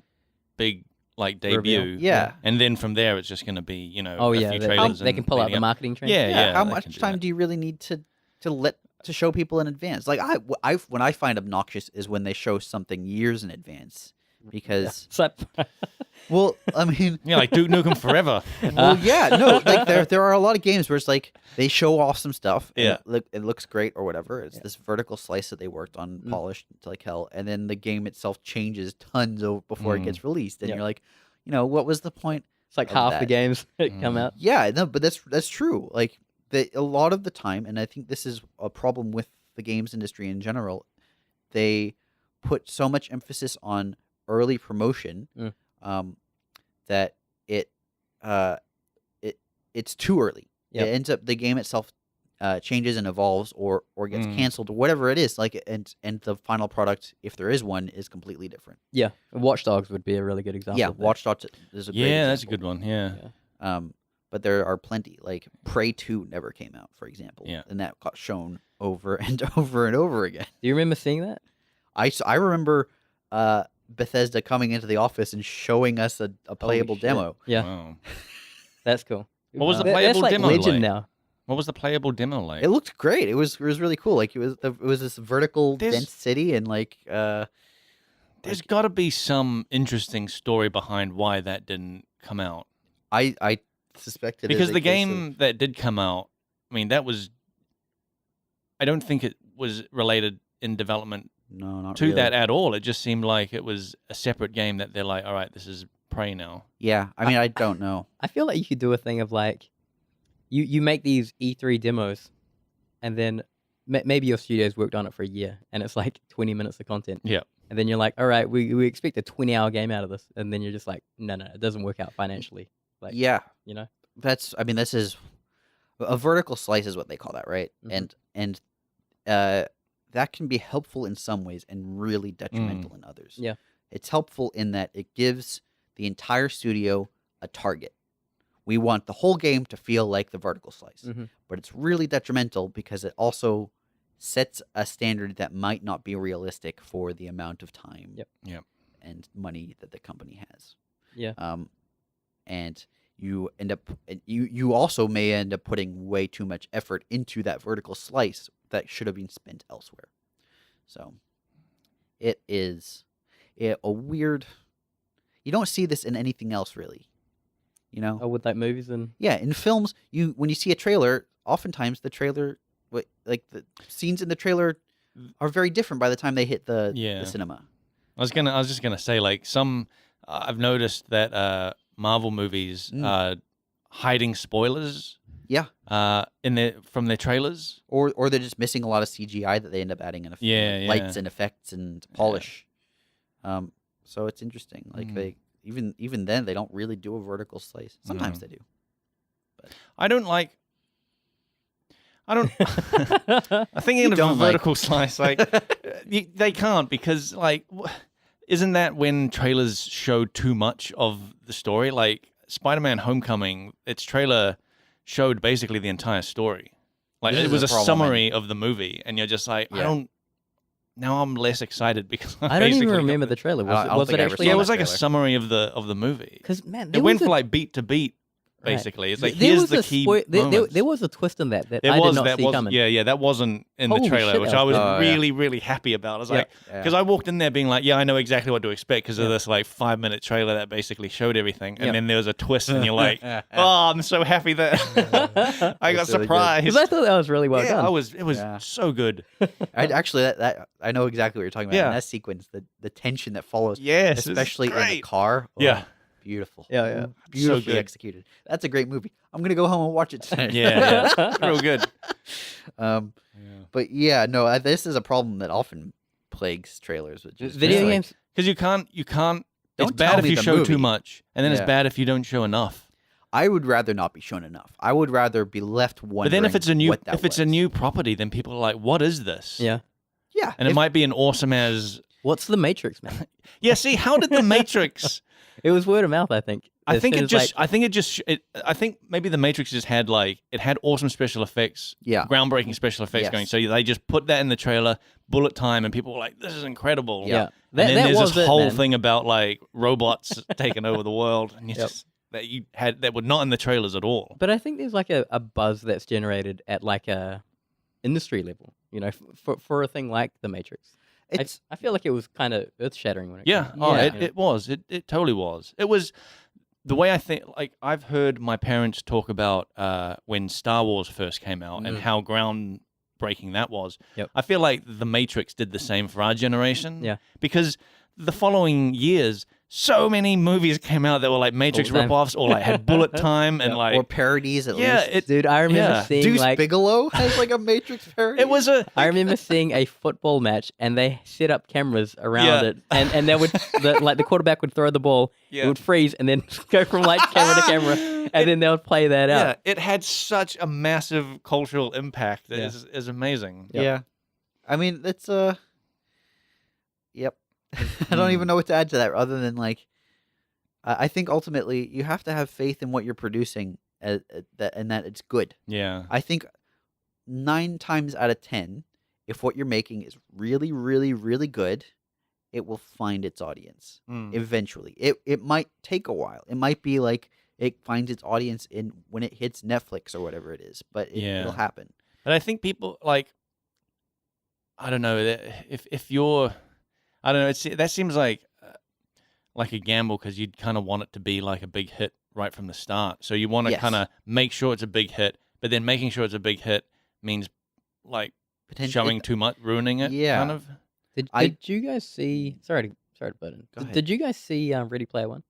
big like debut, Reveal. Yeah. and then from there it's just going to be Oh a yeah, few they, trailers. they can and pull out leading the up. marketing train. Yeah, yeah. How they much can do time that. do you really need to show people in advance? Like when I find obnoxious is when they show something years in advance because So, well, I mean, Yeah, like Duke Nukem Forever. well, yeah, no, like there are a lot of games where it's like they show off some stuff. And Yeah. it looks great or whatever. It's this vertical slice that they worked on, polished to like hell, and then the game itself changes tons before it gets released, and Yeah. you're like, what was the point? it's like of half the that. games that come out. Yeah, no, but that's true. Like a lot of the time, and I think this is a problem with the games industry in general. They put so much emphasis on early promotion that it's too early. Yep. It ends up the game itself changes and evolves or gets Mm. canceled or whatever it is. Like and the final product, if there is one, is completely different. Yeah, Watch Dogs would be a really good example. Yeah, of that. Watch Dogs is a great Yeah, that's a example. good one. Yeah. Yeah. But there are plenty. Like Prey 2 never came out, for example. Yeah. And that got shown over and over and over again. Do you remember seeing that? I remember Bethesda coming into the office and showing us a playable shit. demo. Yeah, Wow. that's cool. What was the That's playable like demo legend like? now. What was the playable demo like? It looked great. It was really cool. Like it was this vertical There's- dense city and like There's got to be some interesting story behind why that didn't come out. I suspected Because the game that did come out, I mean, that was. I don't think it was related in development no, not to really. that at all. It just seemed like it was a separate game that they're like, all right, this is Prey now. Yeah, I mean I don't know. I feel like you could do a thing of like you make these E3 demos, and then maybe your studio's worked on it for a year, and it's like 20 minutes of content. Yeah. And then you're like, all right, we expect a 20-hour game out of this, and then you're just like, no, it doesn't work out financially. Like, Yeah, you know. this is a vertical slice is what they call that, right? Mhm. And that can be helpful in some ways and really detrimental in others. Yeah. It's helpful in that it gives the entire studio a target. We want the whole game to feel like the vertical slice. Mhm. But it's really detrimental because it also sets a standard that might not be realistic for the amount of time Yep. and money that the company has. Yeah. And you end up you also may end up putting way too much effort into that vertical slice that should have been spent elsewhere. So it is a weird. You don't see this in anything else, really. You know. Oh, with like movies and Yeah, in films, when you see a trailer, oftentimes the trailer, like the scenes in the trailer, are very different by the time they hit the cinema. I was just gonna say, like, I've noticed that Marvel movies are hiding spoilers. Yeah. From their trailers, or they're just missing a lot of CGI that they end up adding in lights and effects and polish. So it's interesting. Like they even then they don't really do a vertical slice. Sometimes they do. But I think of a vertical slice, like they can't, because like, isn't that when trailers show too much of the story? Like Spider-Man: Homecoming, its trailer showed basically the entire story. Like it was a summary of the movie, and you're just like, now I'm less excited because I don't even remember the trailer. Was it actually? Yeah, it was like a summary of the movie. Because man, it went for like beat to beat. Basically, it's like here's the key. There was a twist in that I did not see coming. Yeah, that wasn't in the trailer, which I was really happy about. I was like, because I walked in there being like, I know exactly what to expect because of this like 5-minute trailer that basically showed everything, and then there was a twist, and you're like, oh, I'm so happy that I got surprised. Because I thought that was really well done. It was so good. I know exactly what you're talking about. Yeah. In that sequence, the tension that follows, yes, especially in the car. Yeah. Beautiful. Yeah. Beautifully executed. That's a great movie. I'm going to go home and watch it tonight. Yeah. Real good. But yeah, no, this is a problem that often plagues trailers. Which is video games. Because you can't. It's Don't bad tell if me you the show movie. too much, and then it's bad if you don't show enough. I would rather not be shown enough. I would rather be left wondering. But then if it's a was. new property, then people are like, "What is this?" Yeah. And it might be an awesome as. What's the Matrix, man? Yeah. See, how did the Matrix? It was word of mouth, I think. I think maybe the Matrix just had it had awesome special effects, groundbreaking special effects going. So they just put that in the trailer, bullet time, and people were like, "This is incredible." Yeah. And then there's this whole thing about like robots taking over the world, and that were not in the trailers at all. But I think there's like a buzz that's generated at like a industry level, for a thing like the Matrix. I feel like it was kind of earth-shattering when it came out. It was. It totally was. It was. The way I think, like, I've heard my parents talk about when Star Wars first came out and how groundbreaking that was. Yep. I feel like The Matrix did the same for our generation. Yeah. Because the following years, so many movies came out that were like Matrix ripoffs or like had bullet time and like or parodies at least. Dude, I remember seeing Deuce Bigelow has like a Matrix parody. It was I remember seeing a football match and they set up cameras around it, and they would the quarterback would throw the ball, it would freeze, and then go from like camera to camera, and then they would play that out. Yeah, it had such a massive cultural impact. It is amazing. Yep. Yeah, I mean it's Yep. I don't even know what to add to that other than like, I think ultimately you have to have faith in what you're producing and that it's good. Yeah. I think 9 times out of 10, if what you're making is really, really, really good, it will find its audience eventually. It might take a while. It might be like it finds its audience when it hits Netflix or whatever it is, but it'll happen. But I think people like, I don't know, if you're, I don't know. That seems like a gamble because you'd kind of want it to be like a big hit right from the start. So you want to kind of make sure it's a big hit, but then making sure it's a big hit means like showing too much, ruining it. Yeah. Kind of. Did you guys see? Sorry to butt in. Did you guys see Ready Player One?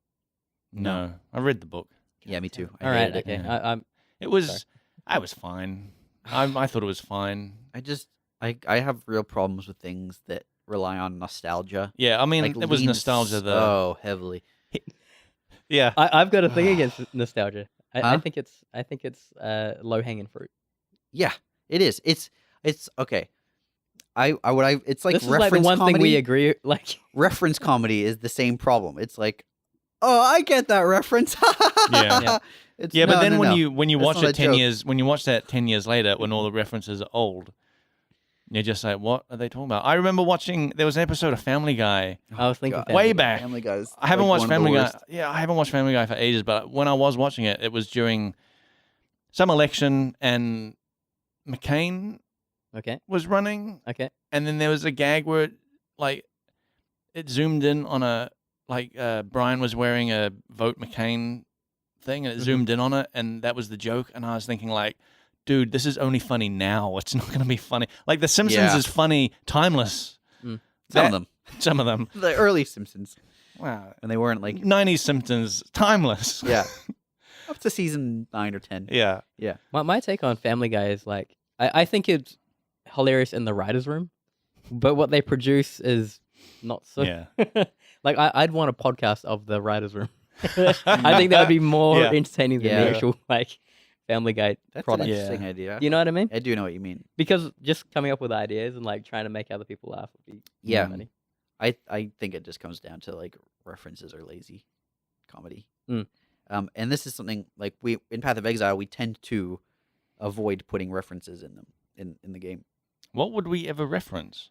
No, I read the book. Yeah, me too. All right, okay. It was. I was fine. I thought it was fine. I have real problems with things that rely on nostalgia. Yeah, I mean, Like it was lean nostalgia. so heavily. Yeah. I've got a thing against nostalgia. I Huh? think it's low hanging fruit. Yeah, it is. It's okay. It's like This is like the reference one comedy. thing we agree. Like, Reference comedy is the same problem. It's like, oh, I get that reference. Yeah. It's, Yeah, but no, then no, when no. you That's watch not a it 10 joke. years, when you watch that 10 years later, when all the references are old, you're just like, what are they talking about? I remember watching. There was an episode of Family Guy. I was thinking God. Family Way Guy. back. Family Guy's I haven't like watched one of the Family Guy. worst. Yeah, I haven't watched Family Guy for ages. But when I was watching it, it was during some election, and McCain Okay. was running, Okay. and then there was a gag where it zoomed in on Brian was wearing a Vote McCain thing, and it zoomed in on it, and that was the joke. And I was thinking, like, dude, this is only funny now. It's not going to be funny. Like, The Simpsons Yeah. is funny, timeless. Some of them. Some of them. The early Simpsons. Wow. And they weren't like, 90s Simpsons, timeless. yeah. Up to season 9 or 10. Yeah. Yeah. My take on Family Guy is like I think it's hilarious in the writers' room, but what they produce is not so. Yeah. Like I'd want a podcast of the writers' room. I think that would be more Yeah. entertaining than Yeah. the actual like Family Guy That's product. an Yeah. interesting idea. You know what I mean? I do know what you mean. Because just coming up with ideas and like trying to make other people laugh would be Yeah. funny. I think it just comes down to like references or lazy comedy. Mm. And this is something like we in Path of Exile we tend to avoid putting references in them in the game. What would we ever reference?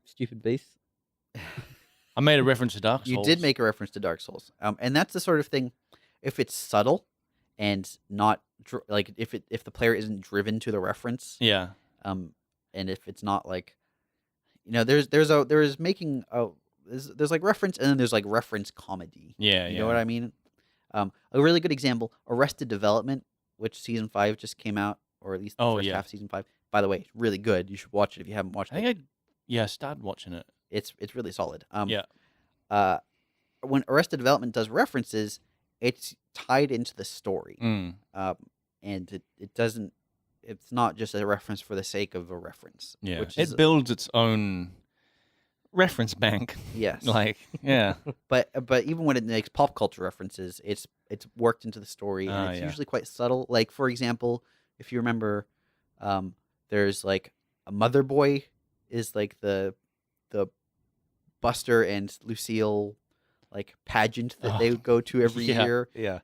Stupid beast. I made a reference to Dark Souls. You did make a reference to Dark Souls, and that's the sort of thing. If it's subtle and not like if the player isn't driven to the reference, Yeah. and if it's not like, there's making there's like reference and then there's like reference comedy. Yeah. You know what I mean? A really good example, Arrested Development, which season 5 just came out, or at least the first half of season 5. By the way, really good. You should watch it if you haven't watched I think I started watching it. It's really solid. Yeah. When Arrested Development does references, it's tied into the story. Mm. And it doesn't. It's not just a reference for the sake of a reference. Yeah. Which It is, builds its own reference bank. yes. Like, yeah. But even when it makes pop culture references, it's worked into the story, and it's Yeah. usually quite subtle. Like, for example, if you remember, there's like a Mother Boy is like the Buster and Lucille like pageant that they go to every year. Yeah.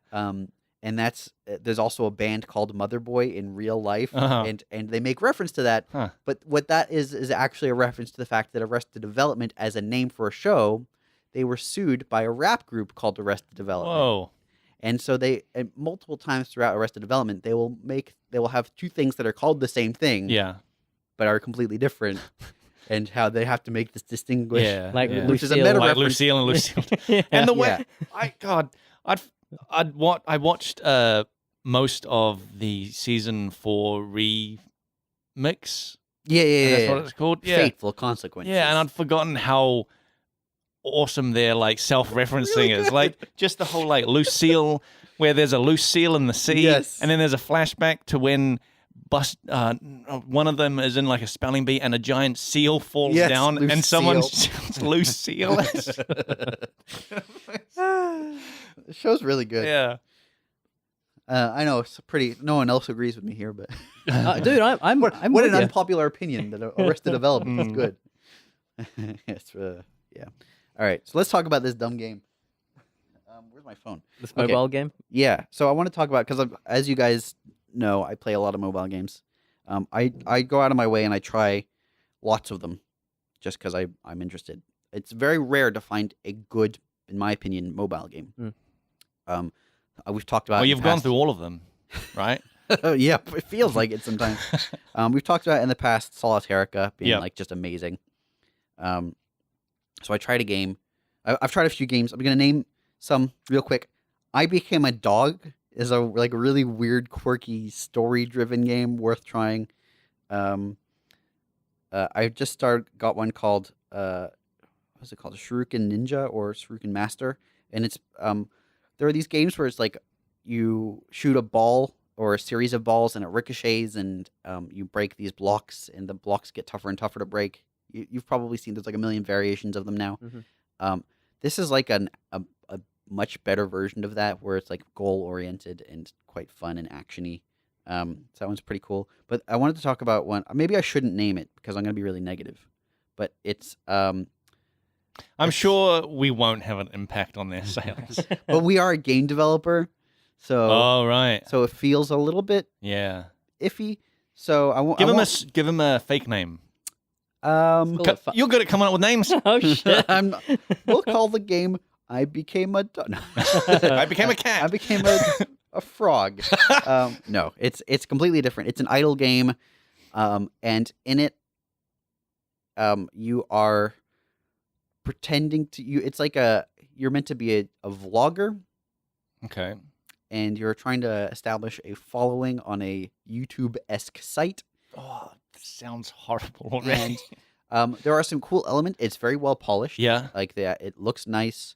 And that's there's also a band called Mother Boy in real life, Uh-huh. and they make reference to that. Huh. But what that is actually a reference to the fact that Arrested Development, as a name for a show, they were sued by a rap group called Arrested Development. Whoa. And so and multiple times throughout Arrested Development, they will have two things that are called the same thing, Yeah. but are completely different, and how they have to make this distinguish. Yeah. Like yeah. Which is a Lucille, meta Like reference. Lucille and Lucille. Yeah. And the way Yeah. I watched most of the season 4 remix. Yeah. That's what it's called. Yeah. Fateful Consequences. Yeah, and I'd forgotten how awesome their like self-referencing Really is. good. Like just the whole like Lucille, where there's a loose seal in the sea, Yes. and then there's a flashback to when one of them is in like a spelling bee, and a giant seal falls Yes, down, loose and someone seal. shouts loose seal. The show's really good. Yeah. I know it's pretty. No one else agrees with me here, but Dude, I'm what with an ya. unpopular opinion that Arrested Development is Mm. good. It's yeah. All right, so let's talk about this dumb game. Where's my phone? This Okay. mobile game. Yeah, so I want to talk about because as you guys know, I play a lot of mobile games. I go out of my way and I try lots of them, just because I'm interested. It's very rare to find a good, in my opinion, mobile game. Mm. We've talked about. Well, in you've the gone past- through all of them, right? Yeah, it feels like it sometimes. We've talked about in the past Solitarica being Yep. like just amazing. So I tried a game. I've tried a few games. I'm gonna name some real quick. I Became a Dog is a really weird, quirky, story-driven game worth trying. I just got one called what's it called? Shuriken Ninja or Shuriken Master, and it's there are these games where it's like you shoot a ball or a series of balls, and it ricochets, and you break these blocks, and the blocks get tougher and tougher to break. You've probably seen there's like a million variations of them now. This is like a much better version of that, where it's like goal oriented and quite fun and actiony. So that one's pretty cool. But I wanted to talk about one. Maybe I shouldn't name it because I'm going to be really negative. But it's I'm sure we won't have an impact on their sales. but we are a game developer, so Oh, right. so it feels a little bit Yeah. iffy. So I won't Give him a fake name. Um, Call it fu- You're good at coming up with names. Oh shit! we'll call the game "I Became a no. I became a cat. I became a frog. No, it's completely different. It's an idle game, and in it, you are pretending to you. It's like you're meant to be a vlogger, Okay. and you're trying to establish a following on a YouTube-esque site. Oh, this sounds horrible already. And there are some cool elements. It's very well polished. Yeah. Like that, it looks nice.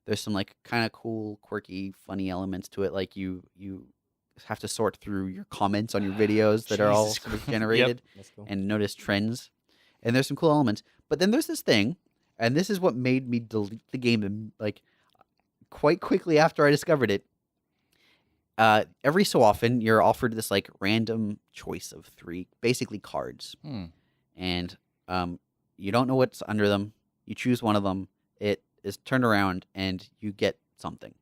There's some like kind of cool, quirky, funny elements to it. Like you have to sort through your comments on your videos that are all Jesus sort of Christ. generated That's cool. and notice trends. And there's some cool elements. But then there's this thing, and this is what made me delete the game like quite quickly after I discovered it. Every so often, you're offered this like random choice of 3, basically cards, and you don't know what's under them. You choose one of them. It is turned around, and you get something.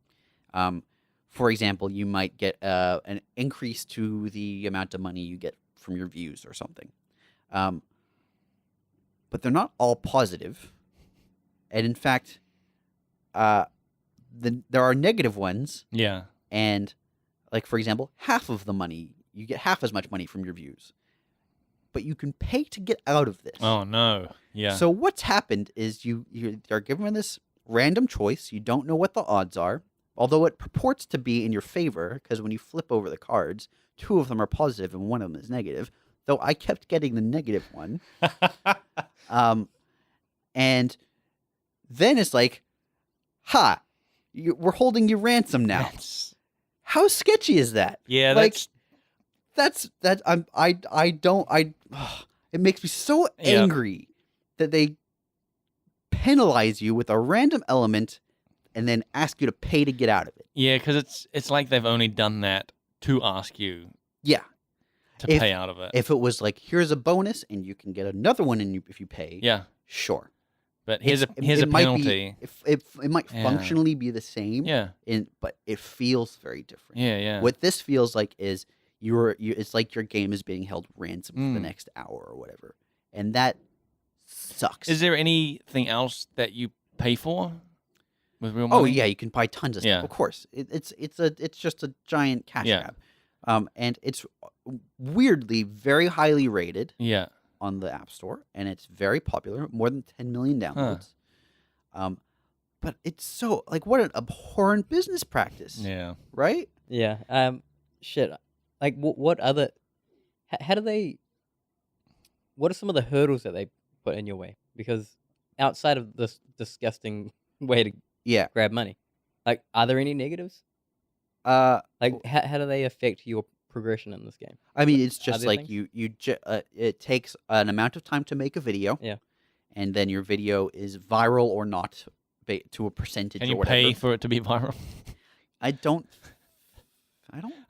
For example, you might get an increase to the amount of money you get from your views or something. But they're not all positive, and in fact, there are negative ones, Yeah. and like, for example, half of the money, you get half as much money from your views. But you can pay to get out of this. Oh no. Yeah. So what's happened is you are given this random choice. You don't know what the odds are, although it purports to be in your favor, because when you flip over the cards, 2 of them are positive and 1 of them is negative, though I kept getting the negative one. And then it's like, we're holding you ransom now. That's- How sketchy is that? yeah. Like, That's it makes me so Yeah. angry that they penalize you with a random element and then ask you to pay to get out of it. yeah, because it's like they've only done that to ask you Yeah. to If- pay out of it. If it was like, here's a bonus and you can get another one if you pay, Yeah. sure. But here's a It might be- penalty. It might Yeah. functionally be the same, Yeah. but it feels very different. Yeah. Yeah. What this feels like is it's like your game is being held ransom for the Mm. next hour or whatever, and that sucks. Is there anything else that you pay for with real money? Oh yeah, you can buy tons of stuff. Yeah. Of course, it's just a giant cash Yeah. grab, and it's weirdly very highly rated Yeah. on the App Store, and it's very popular, more than 10 million downloads. But it's so like what an abhorrent business practice, Yeah. right? Yeah. Shit. Like, what other? How do they? What are some of the hurdles that they put in your way? Because outside of this disgusting way to Yeah. grab money, like, are there any negatives? Uh, Like, how do they affect your progression in this game? I mean, it's Are just there like things? it takes an amount of time to make a video. Yeah. And then your video is viral or not to a percentage Can or you whatever. pay for it to be viral? I don't.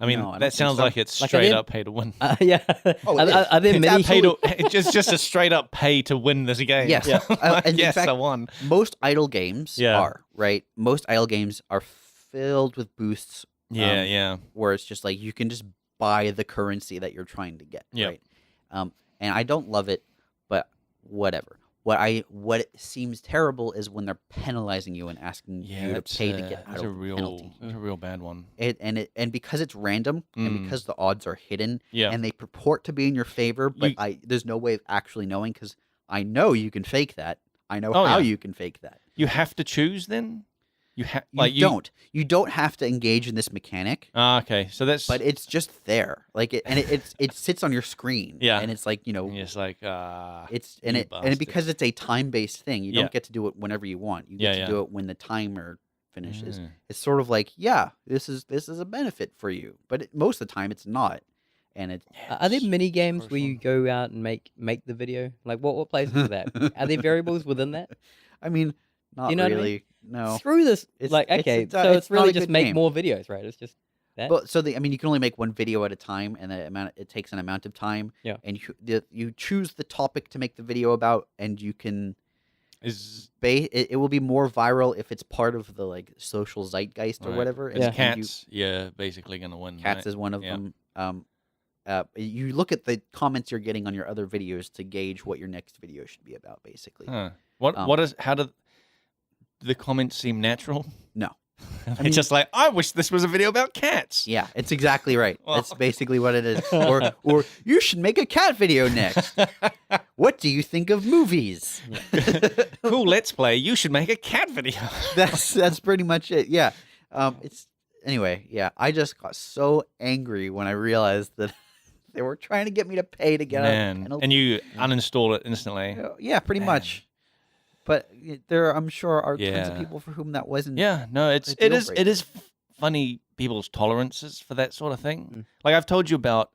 I mean, know. I don't that think sounds so. like it's Like, straight are up pay to win. Yeah. Oh, it is. Are there It's many? Pay to, it's just a straight up pay to win this game. Yes. Yeah. And in yes, fact, I won. most idle games Yeah. are right. Most idle games are filled with boosts. Yeah, yeah. Where it's just like you can just buy the currency that you're trying to get. Yep. Right. And I don't love it, but whatever. What seems terrible is when they're penalizing you and asking Yeah, you to that's, pay to get out that's of a the real, penalty. that's a real bad one. And because it's random and Mm. because the odds are hidden Yeah. and they purport to be in your favor, but there's no way of actually knowing because I know you can fake that. I know Oh, how yeah. you can fake that. You have to choose then? You have You don't have to engage in this mechanic, Okay, so that's but it's just there. Like it sits on your screen. Yeah. And it's like, it's like it's you and bastard. because it's a time based thing, you Yeah. don't get to do it whenever you want. You get Yeah, to yeah. do it when the timer finishes. Mm. It's sort of like, yeah, this is a benefit for you, but most of the time it's not. And it Are there Yes. mini games where Crucial. you go out and make the video? Like what plays into that? Are there variables within that? I mean, Do not you know what I mean? really. No. Screw this. It's- Like it's a okay, du- so it's it's not really a just good make game. more videos, right? It's just that. But so I mean, you can only make one video at a time, and it takes an amount of time. Yeah. And you choose the topic to make the video about, and you can Is it will be more viral if it's part of the like social zeitgeist or Right. whatever. Is Yeah. and cats? Yeah, basically gonna win. Cats right? is one of Yeah. them. You look at the comments you're getting on your other videos to gauge what your next video should be about, basically. Huh. Um, How do the comments seem natural? No. They're mean- just like, I wish this was a video about cats. Yeah, it's exactly right. Well- That's basically what it is. Or you should make a cat video next. What do you think of movies? Cool, let's play. You should make a cat video. That's pretty much it. Yeah. It's anyway. Yeah, I just got so angry when I realized that they were trying to get me to pay to get Man. a And you uninstall it instantly. yeah, pretty Man. much. But there, I'm sure, are tons of Yeah. people for whom that wasn't. Yeah, no, a deal it breaker. is funny people's tolerances for that sort of thing. Mm. Like I've told you about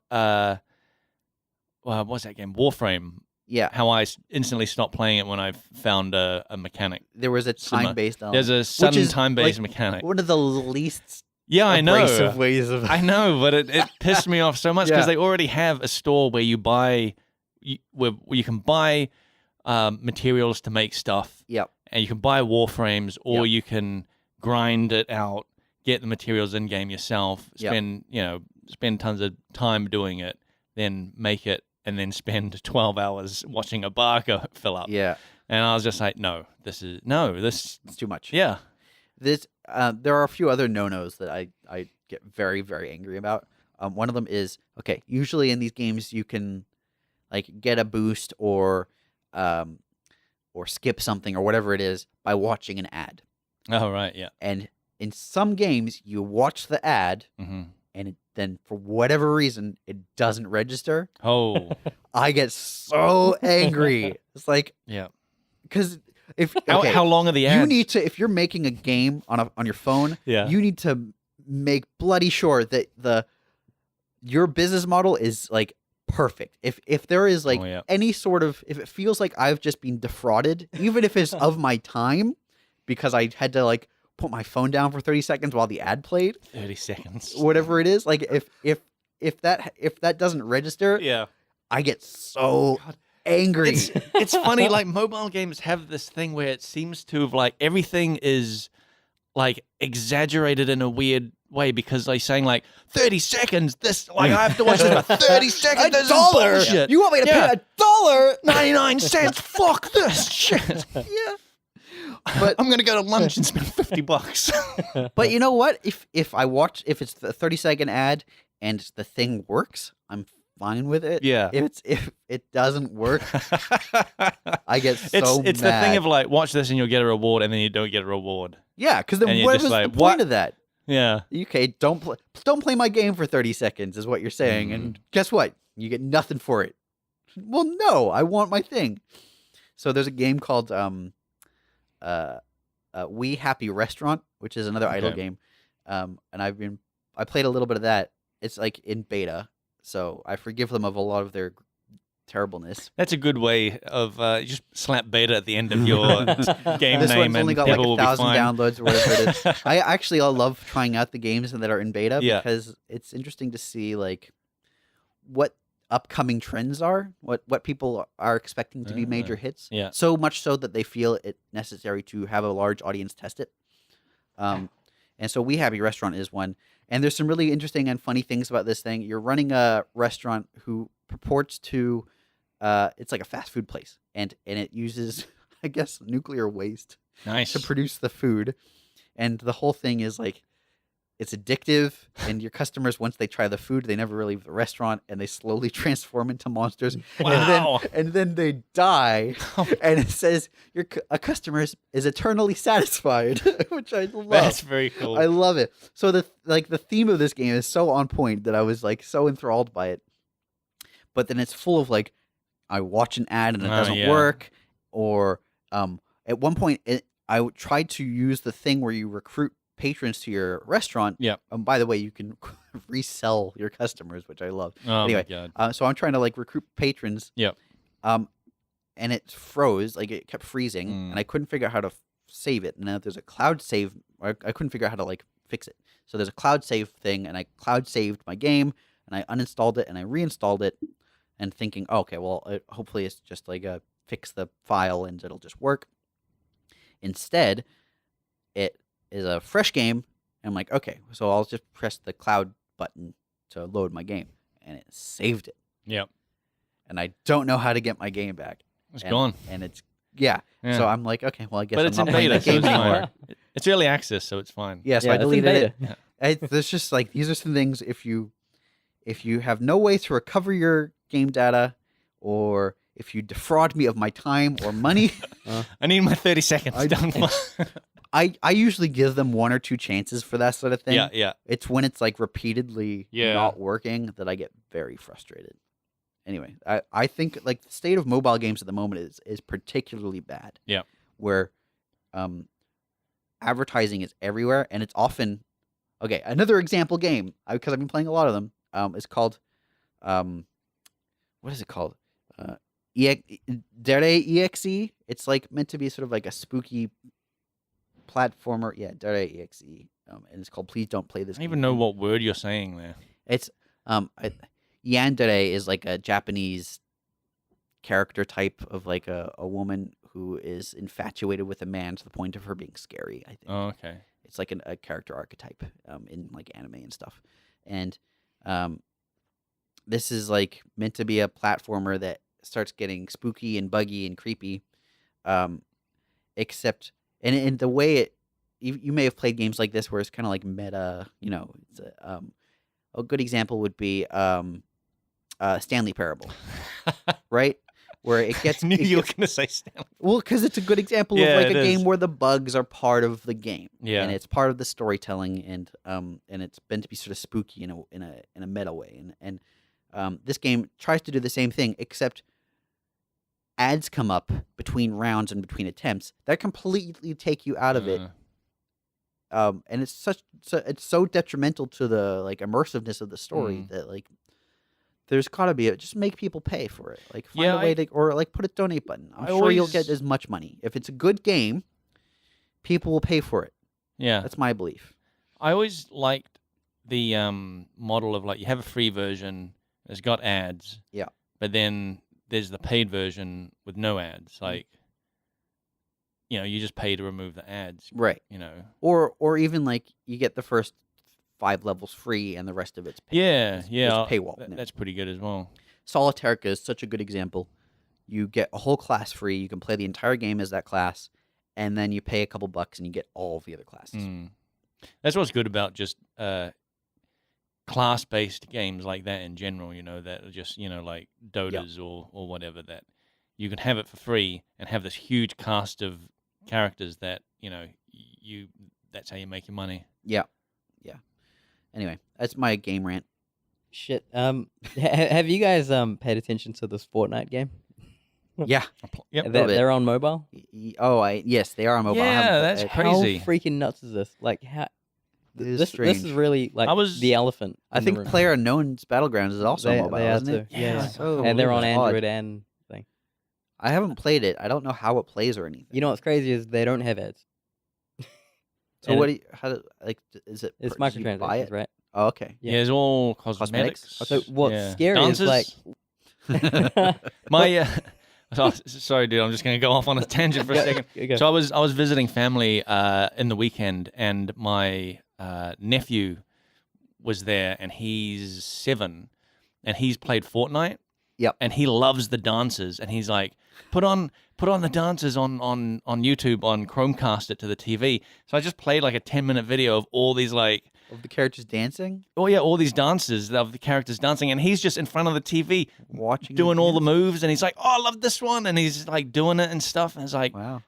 what's that game? Warframe. Yeah. How I instantly stopped playing it when I found a mechanic. There was a Similar. time-based element. There's a sudden is, time-based like, mechanic. One of the least Yeah, I abrasive know. ways of. I know, but it pissed me off so much because Yeah. they already have a store where you buy, where you can buy materials to make stuff, Yep. and you can buy warframes, or Yep. you can grind it out, get the materials in game yourself, Yep. spend tons of time doing it, then make it, and then spend 12 hours watching a bar fill up. Yeah. And I was just like, no, this, It's too much. yeah. This there are a few other no-nos that I get very, very angry about. One of them is, okay, usually in these games you can like get a boost or skip something or whatever it is by watching an ad. Oh, right, yeah. And in some games you watch the ad hmm and then for whatever reason it doesn't register. Oh, I get so angry. It's like, yeah. because if How long are the ads? you need to, if you're making a game on your phone, Yeah. you need to make bloody sure that your business model is like perfect. If there is like Oh, yeah. any sort of, if it feels like I've just been defrauded, even if it's of my time, because I had to like put my phone down for 30 seconds while the ad played, 30 seconds. whatever it is, like if that doesn't register, Yeah. I get so angry. It's funny, like mobile games have this thing where it seems to have like everything is like exaggerated in a weird way because they're saying like 30 seconds, this like I have to watch this for 30 seconds. This is bullshit. You want me to Yeah. pay $1? 99 cents. Fuck this shit. Yeah. But I'm gonna go to lunch and spend $50. but you know what? If if it's the 30-second ad and the thing works, I'm fine with it. Yeah. If it doesn't work, I get so It's the thing of like watch this and you'll get a reward and then you don't get a reward. yeah, because then and you're what just was like, the what? point of that? Yeah. Okay, don't play my game for 30 seconds is what you're saying, and guess what? You get nothing for it. Well, no, I want my thing. So there's a game called We Happy Restaurant, which is another idle Okay. game, and I played a little bit of that. It's like in beta, so I forgive them of a lot of their terribleness. That's a good way of you just slap beta at the end of your game This name one's only and got like people will be 1,000 fine. downloads or whatever it is. I love trying out the games that are in beta Yeah. because it's interesting to see like what upcoming trends are, what people are expecting to be major hits. yeah. So much so that they feel it necessary to have a large audience test it. And so We Happy Restaurant is one. And there's some really interesting and funny things about this thing. You're running a restaurant who purports to it's like a fast food place, and it uses, I guess, nuclear waste Nice. to produce the food, and the whole thing is like it's addictive, and your customers, once they try the food, they never really leave the restaurant, and they slowly transform into monsters. Wow. And then they die, and it says a customer is eternally satisfied, which I love. That's very cool. I love it. So the theme of this game is so on point that I was like so enthralled by it. But then it's full of like, I watch an ad and it Oh, doesn't yeah. work, or at one point tried to use the thing where you recruit patrons to your restaurant. Yep. By the way, you can resell your customers, which I love. Oh Anyway, my god. so I'm trying to like recruit patrons. Yep. And it froze, like it kept freezing, and I couldn't figure out how to save it. And now there's a cloud save. I couldn't figure out how to like fix it. So there's a cloud save thing, and I cloud saved my game, and I uninstalled it, and I reinstalled it, and thinking, oh, okay, well, hopefully it's just like fix the file and it'll just work. Instead, it is a fresh game, and I'm like, okay, so I'll just press the cloud button to load my game, and it saved it. Yep. And I don't know how to get my game back. It's gone. And it's yeah. Yeah. So I'm like, okay, well, I guess But I'm it's not in playing beta, that so game it's anymore. fine. It's early access, so it's fine. Yeah, so Yeah, I it's in deleted beta. it. There's just like these are some things if you have no way to recover your game data, or if you defraud me of my time or money, I need my 30 seconds. I usually give them 1 or 2 chances for that sort of thing. Yeah, yeah. It's when it's like repeatedly Yeah. not working that I get very frustrated. Anyway, I think like the state of mobile games at the moment is particularly bad. Yeah. Where advertising is everywhere, and it's often okay. Another example game, because I've been playing a lot of them. Is called what is it called? Dere EXE. It's like meant to be sort of like a spooky platformer. Yeah, Dere EXE. And it's called Please Don't Play This I don't Game. even know what word you're saying there. It's yandere is like a Japanese character type of like a woman who is infatuated with a man to the point of her being scary, I think. Oh, okay. It's like a character archetype in like anime and stuff. And this is like meant to be a platformer that starts getting spooky and buggy and creepy. Except in the way you may have played games like this where it's kind of like meta, it's a good example would be Stanley Parable, right? Where it gets. I knew you were going to say Stanley. Well, because it's a good example Yeah, of like it a is. game where the bugs are part of the game, Yeah. and it's part of the storytelling, and it's meant to be sort of spooky in a meta way, and this game tries to do the same thing, except ads come up between rounds and between attempts that completely take you out of it. And it's so detrimental to the like immersiveness of the story that like there's got to be just make people pay for it. Like find a way to or like put a donate button. I'm sure you'll get as much money if it's a good game. People will pay for it. Yeah. That's my belief. I always liked the model of like you have a free version, it's got ads. Yeah. But then there's the paid version with no ads. Like, you just pay to remove the ads. Right. Or even like you get the first 5 levels free and the rest of it's paid. Yeah, There's a paywall. That's pretty good as well. Solitarica is such a good example. You get a whole class free. You can play the entire game as that class, and then you pay a couple bucks and you get all of the other classes. That's what's good about just class-based games like that in general, that are just, like Dotas or whatever, that you can have it for free and have this huge cast of characters that, that's how you make your money. Yeah. Anyway, that's my game rant. Shit. Have you guys paid attention to this Fortnite game? Yeah. Yep. They're on mobile. Yes, they are on mobile. Yeah, that's crazy. How freaking nuts is this? Like, how? This strange. is really like the elephant. I think PlayerUnknown's Battlegrounds is also mobile, isn't it? Yeah. And they're on Android and thing. I haven't played it. I don't know how it plays or anything. You know what's crazy is they don't have ads. So what do you, how do, like, is it? It's do you buy microtransactions, it? right? Oh, okay. Yeah, it's all cosmetics. So what's scary Dances? is like my. Sorry, dude. I'm just gonna go off on a tangent for a second. Go. So I was visiting family in the weekend, and my nephew was there, and he's 7, and he's played Fortnite. Yep. And he loves the dances, and he's like, put on the dances on YouTube, on Chromecast it to the TV. So I just played like a 10-minute video of all these like of the characters dancing. Oh yeah, all these dances of the characters dancing, and he's just in front of the TV watching, doing all the moves, and he's like, "Oh, I love this one," and he's like doing it and stuff, and it's like, wow,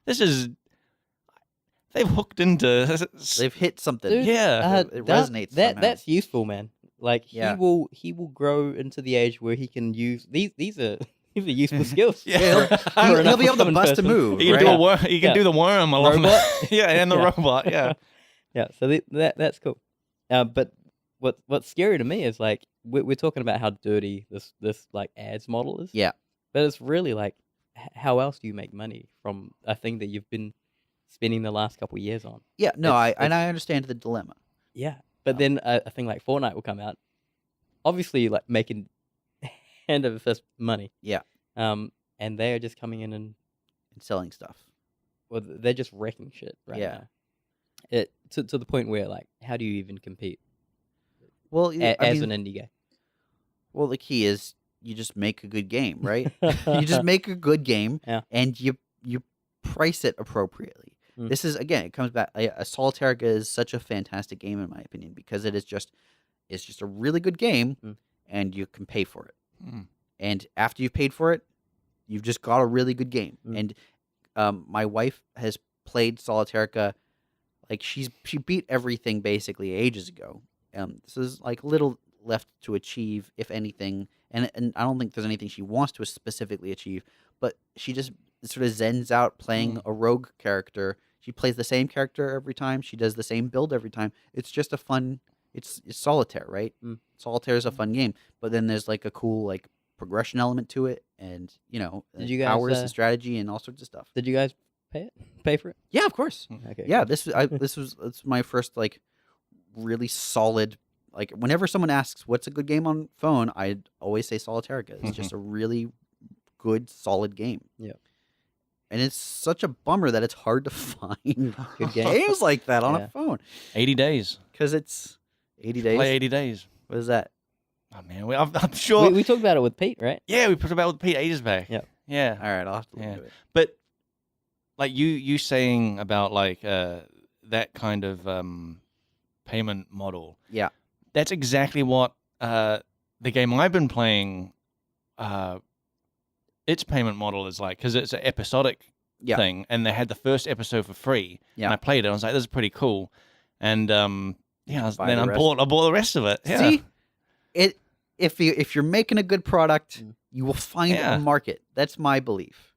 they've hooked into, they've hit something. Dude, yeah, it resonates. That's useful, man. Like Yeah. he will grow into the age where he can use these are These are useful skills. Yeah, he'll be able to bust a move. You can right? do a worm. You can Yeah. do the worm along Robot? yeah, and the Yeah. robot. Yeah. Yeah, so that's cool. But what's scary to me is like we're talking about how dirty this like ads model is. Yeah. But it's really like how else do you make money from a thing that you've been spending the last couple of years on? Yeah, no, I It's- understand the dilemma. Yeah, but Um, then a thing like Fortnite will come out, obviously like making hand over fist money. Yeah. And they are just coming in and And selling stuff. well, they're just wrecking shit right Yeah. now. It to the point where like, how do you even compete Well, I as mean, an indie game? well, the key is you just make a good game, right? You just make a good game, Yeah. and you price it appropriately. Mm. This is again, it comes back. A Solitaire is such a fantastic game in my opinion because it's just a really good game, Mm. and you can pay for it. Mm. And after you've paid for it, you've just got a really good game. Mm. And my wife has played Solitaire. Like she beat everything basically ages ago. So there's like little left to achieve, if anything. And I don't think there's anything she wants to specifically achieve. But she just sort of zens out playing a rogue character. She plays the same character every time. She does the same build every time. It's just a fun. It's Solitaire, right? Mm. Solitaire is a fun game. But then there's like a cool like progression element to it, and Did you guys, powers and strategy and all sorts of stuff. Did you guys pay for it? Yeah, of course. Okay. Yeah, cool. this was my first like really solid. Like whenever someone asks what's a good game on phone, I always say Solitaire. It's just a really good, solid game. Yeah. And it's such a bummer that it's hard to find Good game. games like that on Yeah. a phone 80 days. because it's 80 days. Play 80 days. What is that? Oh man, I'm sure. We talked about it with Pete, right? Yeah, we put about with Pete ages back. Yeah. Yeah. All right, I'll have to look Yeah. into it. But like you saying about like that kind of payment model. Yeah. That's exactly what the game I've been playing. Its payment model is like because it's an episodic Yeah. thing, and they had the first episode for free. Yeah. And I played it. I was like, "This is pretty cool," and yeah. Buy Then the I rest. bought the rest of it. Yeah. See, if you're making a good product, Mm. you will find Yeah. a market. That's my belief.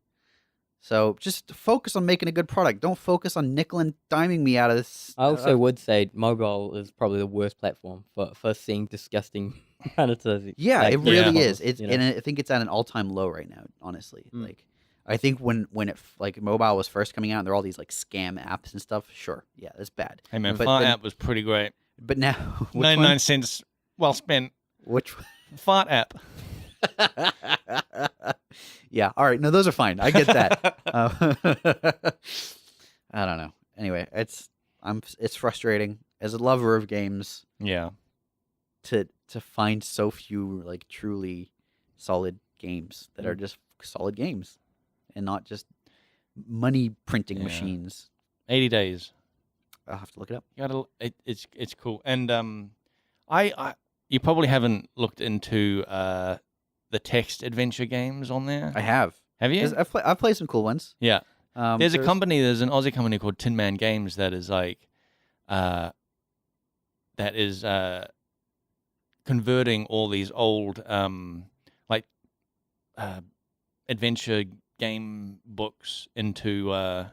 So just focus on making a good product. Don't focus on nickel and diming me out of this. I also would say mobile is probably the worst platform for seeing disgusting predators. yeah, like, it really models, is. It's you know? and I think it's at an all-time low right now. Honestly, Mm. like I think when it like mobile was first coming out, and there were all these like scam apps and stuff. Sure, yeah, that's bad. Hey man, But Fart then- app was pretty great. But now, which 99 cents well spent. Which? Fart app. Yeah. All right. No, those are fine. I get that. I don't know. Anyway, it's frustrating as a lover of games Yeah. to find so few like truly solid games that are just solid games and not just money printing Yeah. machines. 80 days. I'll have to look it up. You gotta. It's cool. And I you probably haven't looked into the text adventure games on there. I have. Have you? I've played some cool ones. Yeah. There's an Aussie company called Tin Man Games that is like, converting all these old adventure game books into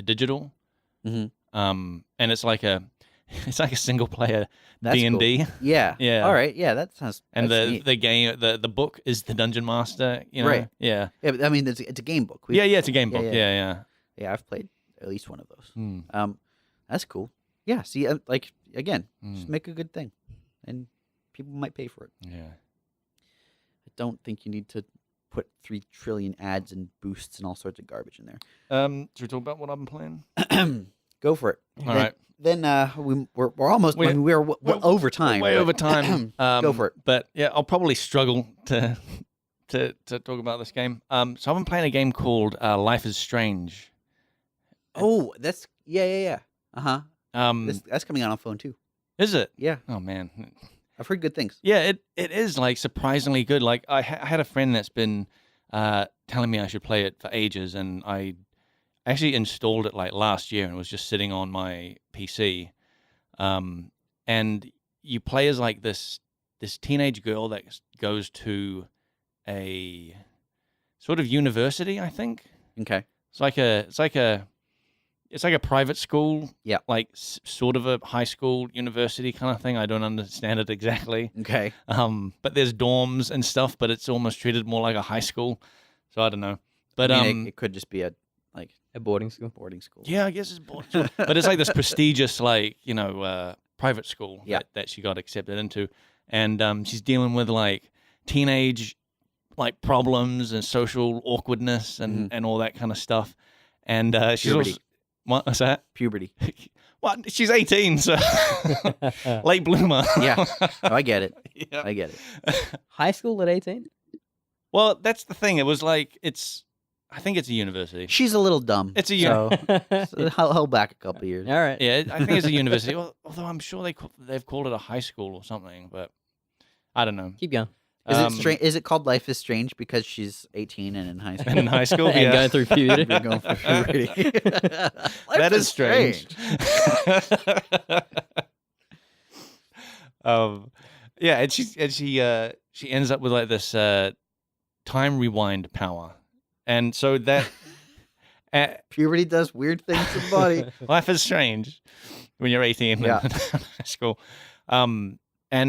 digital. Mhm. And it's like a single player That's cool. D&D. Yeah. Yeah. All right. Yeah, that sounds. And that's neat. the game the book is the Dungeon Master. You know. Right. Yeah. Yeah, but, I mean, it's a game book. Yeah. It's a game yeah, book. yeah. Yeah. Yeah, I've played at least one of those. Hmm. That's cool. Yeah. See, like again, Hmm. just make a good thing, and people might pay for it. Yeah. I don't think you need to put 3 trillion ads and boosts and all sorts of garbage in there. Should we talk about what I've been playing? Go for it. All right. Then we're almost. I mean, we're over time. Way but- over time. Go for it. But yeah, I'll probably struggle to talk about this game. So I've been playing a game called Life is Strange. Oh, that's yeah. Uh huh. Hmm. That's coming out on phone too. Is it? Yeah, Oh man. I've heard good things. Yeah, it is like surprisingly good. Like I had a friend that's been telling me I should play it for ages, and I actually installed it like last year and it was just sitting on my PC. And you play as like this teenage girl that goes to a sort of university, I think. Okay. It's like a private school. Yeah. Like sort of a high school university kind of thing. I don't understand it exactly. Okay. But there's dorms and stuff, but it's almost treated more like a high school. So I don't know. But I mean, it could just be a boarding school. boarding school. yeah, I guess it's boarding school. But it's like this prestigious, like, private school Yeah. that she got accepted into. And she's dealing with like teenage like problems and social awkwardness and all that kind of stuff. And she's Puberty. also what's that? Puberty. Well, she's 18, so late bloomer. Yeah. Oh, I get it. Yeah. I get it. High school at 18? Well, that's the thing. It was like I think it's a university. She's a little dumb. It's a so held back a couple years. All right. Yeah, I think it's a university. Although I'm sure they've called it a high school or something, but I don't know. Keep going. Is it strange? Is it called Life is Strange because she's 18 and in high school? And in high school, And yeah. going through puberty. We're going for puberty. That is strange. Yeah, and she ends up with like this time rewind power, and so that Puberty does weird things to the body. life is strange when you're 18 Yeah. in high school. And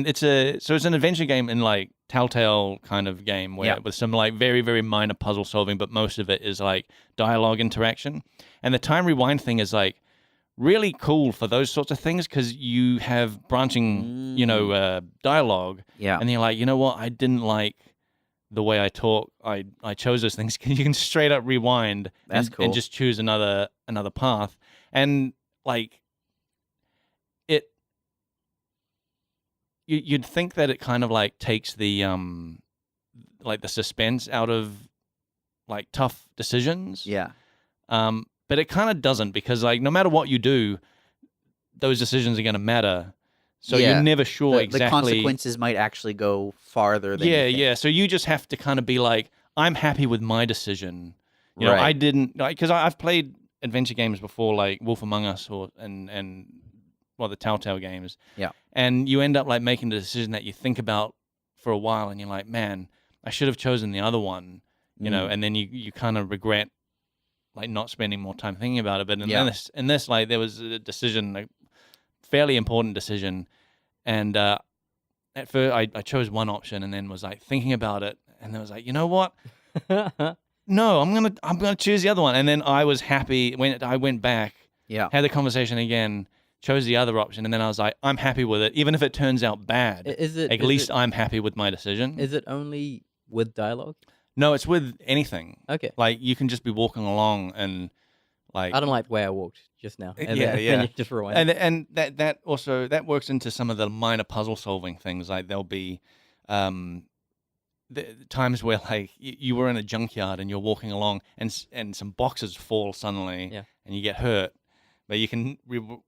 it's an adventure game in like Telltale kind of game where with some like very, very minor puzzle solving, but most of it is like dialogue interaction. And the time rewind thing is like really cool for those sorts of things because you have branching, dialogue. Yeah. And you're like, you know what? I didn't like the way I talk. I chose those things. You can straight up rewind That's and cool. just choose another path. And like you'd think that it kind of like takes the like the suspense out of like tough decisions. Yeah. But it kind of doesn't because like no matter what you do, those decisions are going to matter. So Yeah. you're never sure exactly. The consequences might actually go farther than you think. Yeah. So you just have to kind of be like, I'm happy with my decision. You know, Right. I didn't because I've played adventure games before, like Wolf Among Us and the Telltale games. Yeah. And you end up like making the decision that you think about for a while, and you're like, man, I should have chosen the other one. You know, and then you kind of regret like not spending more time thinking about it. But in this, like there was a decision, like fairly important decision, and at first I chose one option, and then was like thinking about it, and then was like, you know what? No, I'm gonna choose the other one. And then I was happy when I went back, had the conversation again, chose the other option, and then I was like, I'm happy with it, even if it turns out bad. At least I'm happy with my decision. Is it only with dialogue? No, it's with anything. Okay. Like you can just be walking along and like I don't like the way I walked just now. And Yeah, then, yeah. Then you just rewind. and that also that works into some of the minor puzzle solving things. Like there'll be the times where like you were in a junkyard and you're walking along and some boxes fall suddenly and you get hurt, but you can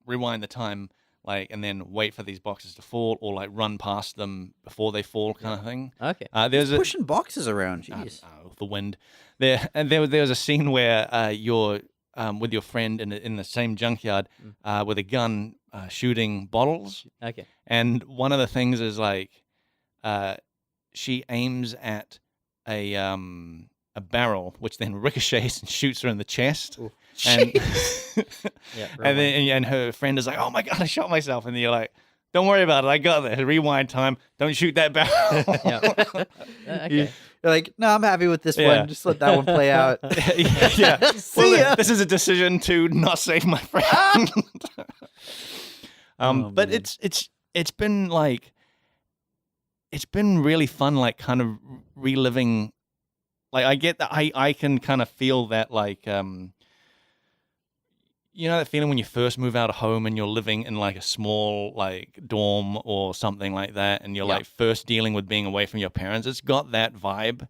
rewind the time like and then wait for these boxes to fall or like run past them before they fall kind of thing. Okay. There's pushing boxes around. Jeez. The wind. There was a scene where you're with your friend in the same junkyard with a gun shooting bottles. Okay. And one of the things is like she aims at a barrel, which then ricochets and shoots her in the chest. Ooh. And Yeah. and her friend is like, "Oh my god, I shot myself!" And you're like, "Don't worry about it, I got this. Rewind time. Don't shoot that barrel." Okay. You're like, no, I'm happy with this one. Just let that one play out. yeah. See ya. This is a decision to not save my friend. Oh, but man. it's been like it's been really fun, like kind of reliving. Like I get that I can kind of feel that like you know that feeling when you first move out of home and you're living in like a small like dorm or something like that, and you're like first dealing with being away from your parents. It's got that vibe,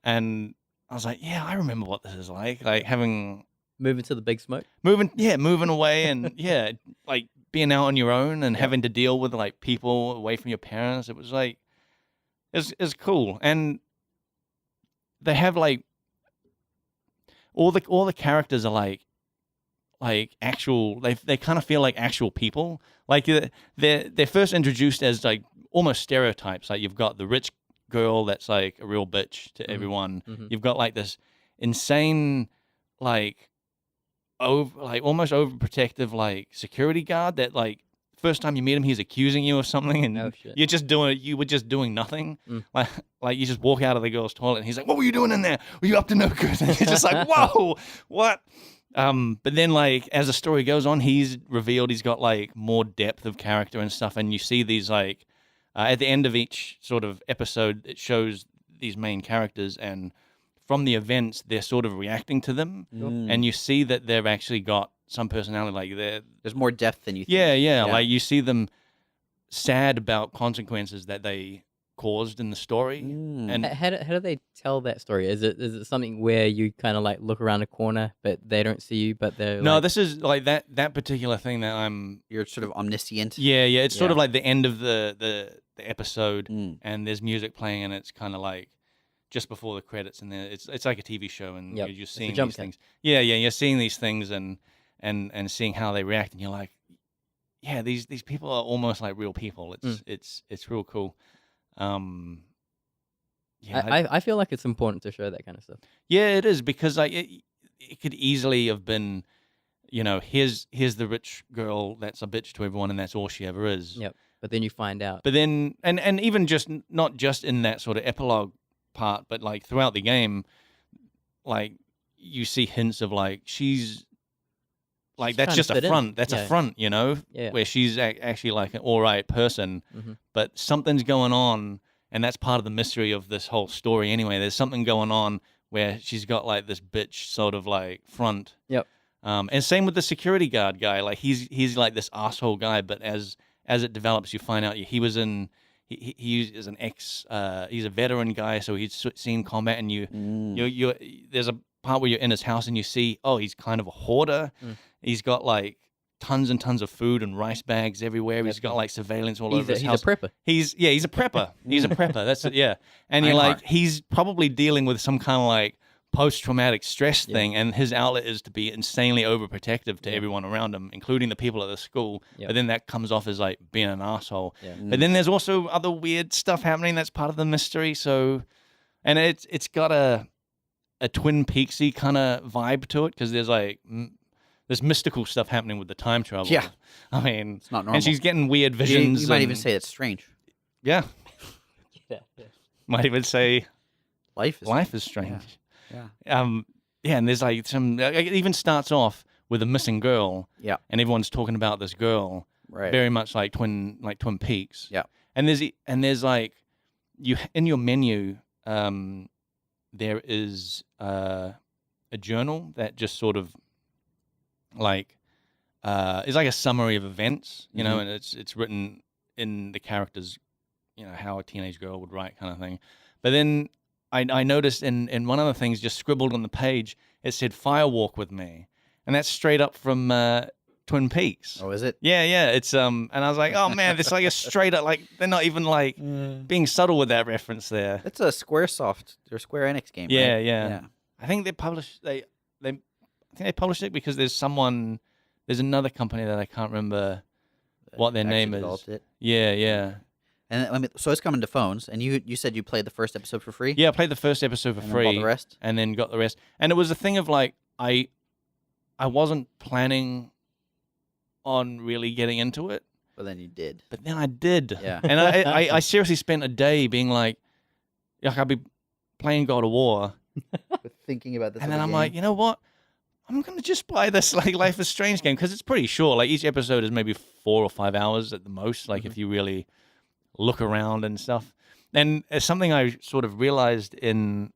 and I was like, yeah, I remember what this is like having Moving to the big smoke. moving away, and like being out on your own and having to deal with like people away from your parents. It was like it's cool, and they have like all the characters are like actual. They kind of feel like actual people. Like they're first introduced as like almost stereotypes. Like you've got the rich girl that's like a real bitch to everyone. You've got like this insane, like almost overprotective like security guard that like first time you meet him he's accusing you of something and Oh, shit. you were just doing nothing. Like you just walk out of the girl's toilet and he's like, what were you doing in there? Were you up to no good? And you're just like, whoa, what? But then like as the story goes on, he's revealed he's got like more depth of character and stuff, and you see these like at the end of each sort of episode it shows these main characters, and from the events they're sort of reacting to them, and you see that they've actually got some personality. Like there's more depth than you think. Yeah. Like you see them sad about consequences that they caused in the story. And How do they tell that story? Is it something where you kind of like look around a corner, but they don't see you, but they're no, like... this is like that particular thing that You're sort of omniscient. Yeah. It's sort of like the end of the episode, and there's music playing, and it's kind of like just before the credits, and then it's like a TV show, and you're just seeing these things. Yeah, you're seeing these things and seeing how they react, and you're like, yeah, these people are almost like real people. It's real cool. I feel like it's important to show that kind of stuff. Yeah, it is, because like it could easily have been, here's the rich girl that's a bitch to everyone, and that's all she ever is. Yep. But then you find out. But then, and even just not just in that sort of epilogue part, but like throughout the game, like you see hints of like she's like that's just a front. That's a front, where she's actually like an all right person, but something's going on, and that's part of the mystery of this whole story. Anyway, there's something going on where she's got like this bitch sort of like front. Yep. And same with the security guard guy. Like he's like this asshole guy, but as it develops, you find out he was in. He is an he's a veteran guy, so he's seen combat, and you there's a part where you're in his house and you see, he's kind of a hoarder. He's got like tons and tons of food and rice bags everywhere. He's got like surveillance all over his house. He's a prepper. He's a prepper. He's a prepper. That's it. Yeah, and you're like, he's probably dealing with some kind of like post-traumatic stress thing, and his outlet is to be insanely overprotective to everyone around him, including the people at the school. But then that comes off as like being an asshole. But then there's also other weird stuff happening that's part of the mystery. So, and it's got a Twin Peaksy kind of vibe to it, because there's like there's mystical stuff happening with the time travel. Yeah, I mean, it's not normal. And she's getting weird visions. You might even say it's strange. Yeah. Might even say life is strange. Yeah. And there's like some. It even starts off with a missing girl. Yeah. And everyone's talking about this girl. Right. Very much like Twin Peaks. Yeah. And there's like you in your menu. There is a journal that just sort of like is like a summary of events, and it's written in the characters, how a teenage girl would write, kind of thing. But then I noticed in one of the things just scribbled on the page, it said "Firewalk with me," and that's straight up from Twin Peaks. Oh, is it? Yeah. It's and I was like, oh man, it's like a straight up, like they're not even like being subtle with that reference there. It's a SquareSoft or Square Enix game. Yeah, right? yeah. I think they published I think they published it because there's another company that I can't remember what their name is. It. Yeah. And so it's coming to phones, and you said you played the first episode for free? Yeah, I played the first episode for free. Bought the rest? And then got the rest. And it was a thing of like I wasn't planning on really getting into it. But then you did. But then I did. Yeah. And I seriously spent a day being like I'll be playing God of War. Thinking about this. And then I'm like, you know what? I'm going to just buy this like Life is Strange game, because it's pretty short. Like each episode is maybe 4 or 5 hours at the most, like if you really look around and stuff. And it's something I sort of realized in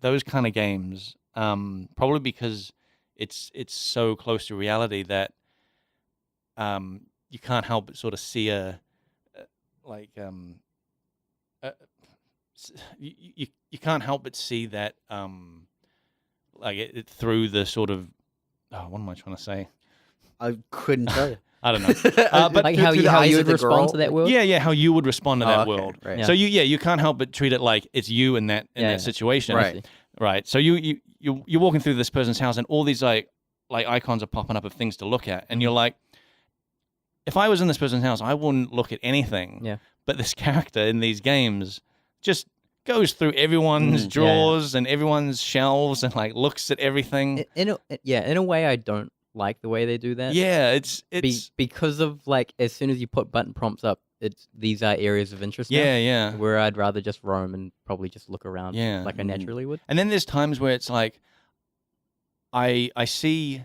those kind of games, probably because it's so close to reality that you can't help but sort of see you can't help but see that like it through the sort of what am I trying to say? I couldn't tell you. I don't know. But like how you would respond to that world? Yeah, how you would respond to that world. Right. Yeah. So you can't help but treat it like it's you in that situation. Right. So you're walking through this person's house, and all these like icons are popping up of things to look at, and you're like, if I was in this person's house, I wouldn't look at anything. Yeah. But this character in these games just goes through everyone's Yeah. drawers and everyone's shelves and like looks at everything. In a way, I don't like the way they do that. Yeah, it's Because of like as soon as you put button prompts up, these are areas of interest. yeah, now, yeah. where I'd rather just roam and probably just look around. Yeah. Like I naturally would. And then there's times where it's like I see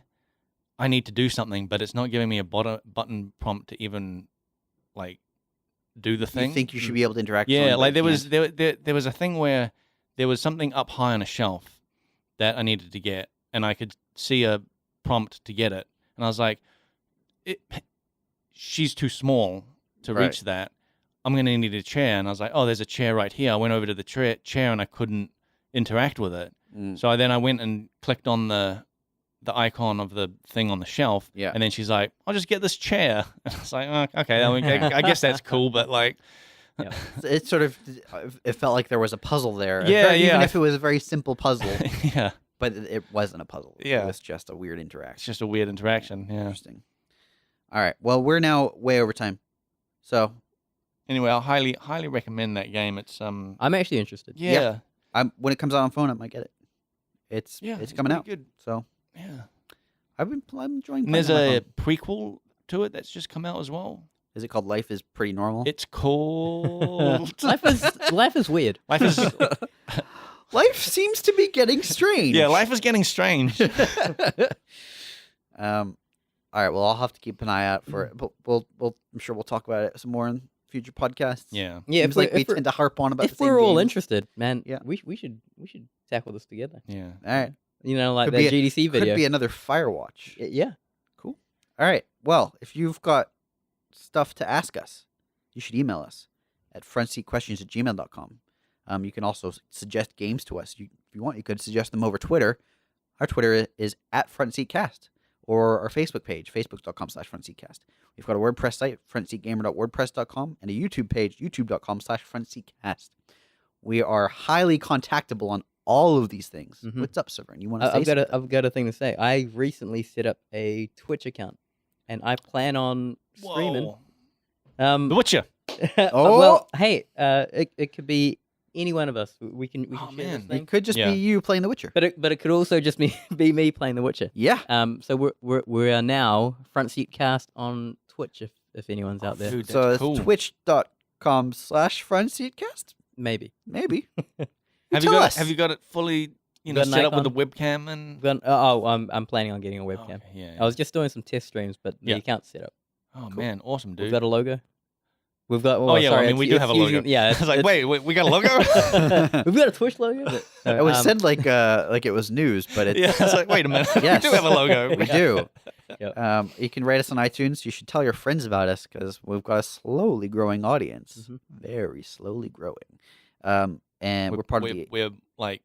I need to do something, but it's not giving me a button prompt to even like do the thing. You think you should be able to interact? with Yeah, something, like but there you was can't. there was a thing where there was something up high on a shelf that I needed to get, and I could see a prompt to get it, and I was like, she's too small to Right. reach that. I'm going to need a chair, and I was like, oh, there's a chair right here. I went over to the chair, and I couldn't interact with it. Mm. So I went and clicked on the icon of the thing on the shelf, Yeah. and then she's like, I'll just get this chair. And I was like, oh, okay, I guess that's cool, but like, It sort of, it felt like there was a puzzle there. Yeah, Even yeah. if it was a very simple puzzle, yeah, but it wasn't a puzzle. Yeah. It was just a weird it's interaction. just a weird interaction. Yeah. Interesting. All right. Well, we're now way over time. So Anyway, I'll highly recommend that game. It's I'm actually interested. yeah, when it comes out on phone, I might get it. It's coming pretty out. Good. So Yeah. I'm enjoying. And there's playing on my a phone. prequel to it that's just come out as well. Is it called Life is Pretty Normal? It's called Life is weird. Life is Life seems to be getting strange. yeah, life is getting strange. All right. Well, I'll have to keep an eye out for it. But I'm sure we'll talk about it some more in future podcasts. Yeah. Yeah, Seems like we tend to harp on about the if same we're all games. interested, man, Yeah. we should tackle this together. Yeah. All right. You know, like Could that be GDC video. Could be another Firewatch. Yeah. Cool. All right. Well, if you've got stuff to ask us, you should email us at frontseatquestions@gmail.com. You can also suggest games to us. If you want, you could suggest them over Twitter. Our Twitter is @FrontSeatCast, or our Facebook page, facebook.com/FrontSeatCast. We've got a WordPress site, frontseatgamer.wordpress.com, and a YouTube page, youtube.com/FrontSeatCast. We are highly contactable on all of these things. Mhm. What's up, Severn? You want to say I've something? got a thing to say. I recently set up a Twitch account, and I plan on streaming. Whoa. The Witcher. Oh! Well, hey, it could be any one of us. We can Oh, share man. this thing. It could just Yeah. be you playing The Witcher. But it could also just be me playing The Witcher. Yeah. So we are now Front Seat Cast on Twitch if anyone's out there. Dude, So that's it's cool. twitch.com/frontseatcast? Maybe. Maybe. Have Tell you got us. have you got it fully Got an set up with the icon? webcam and I'm planning on getting a webcam. Okay, yeah. I was just doing some test streams, but the Yeah. account's set up. Oh man, awesome, dude. We've got a logo. We've got. Oh, yeah, well, sorry, I mean, we it's- do have a it's logo. using- Yeah, I was like, wait, we got a logo? we've got a Twitch logo. But, It was said like it was news, but it's Yeah, I was like, wait a minute. Yes. We do have a logo. we do. Yep. You can rate us on iTunes. You should tell your friends about us because we've got a slowly growing audience, Mhm. very slowly growing. And we're part of the. We're like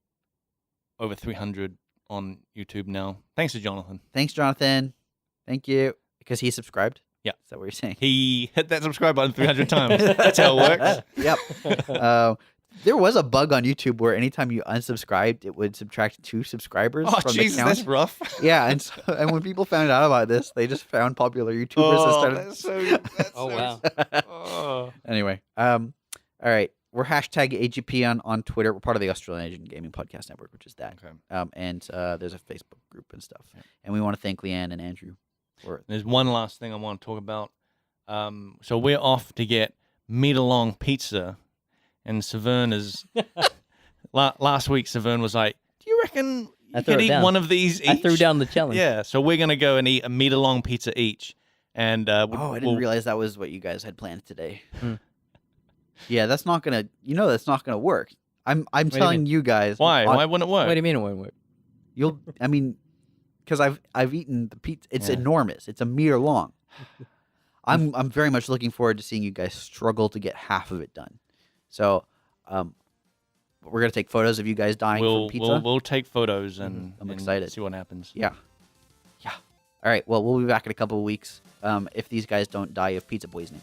over 300 on YouTube now. Thanks to Jonathan. Thanks, Jonathan. Thank you because he subscribed. Yeah. Is that what you're saying? He hit that subscribe button 300 times. That's how it works. Yep. There was a bug on YouTube where anytime you unsubscribed, it would subtract 2 subscribers Oh, from Jesus, the count. that's rough. Yeah, and when people found out about this, they just found popular YouTubers and started. that's so. That's Oh, so, wow. Oh. Anyway, all right, we're #AGP on Twitter. We're part of the Australian Asian Gaming Podcast Network, which is that. Okay. And there's a Facebook group and stuff. Yeah. And we want to thank Leanne and Andrew for There's one last thing I want to talk about. So we're off to get meter-long pizza, and Severn is. Last week, Severn was like, "Do you reckon I you threw could it eat down. one of these each?" I threw down the challenge. Yeah, so we're gonna go and eat a meter-long pizza each, and I didn't realize that was what you guys had planned today. Hmm. Yeah, that's not gonna. That's not gonna work. I'm do you telling you guys. Why? Why wouldn't it work? What do you mean it won't work? You'll. I mean, because I've eaten the pizza. It's Yeah. enormous. It's a meter long. I'm very much looking forward to seeing you guys struggle to get half of it done. So, we're gonna take photos of you guys dying from pizza. We'll take photos and I'm and excited. See what happens. Yeah. All right. Well, we'll be back in a couple of weeks. If these guys don't die of pizza poisoning,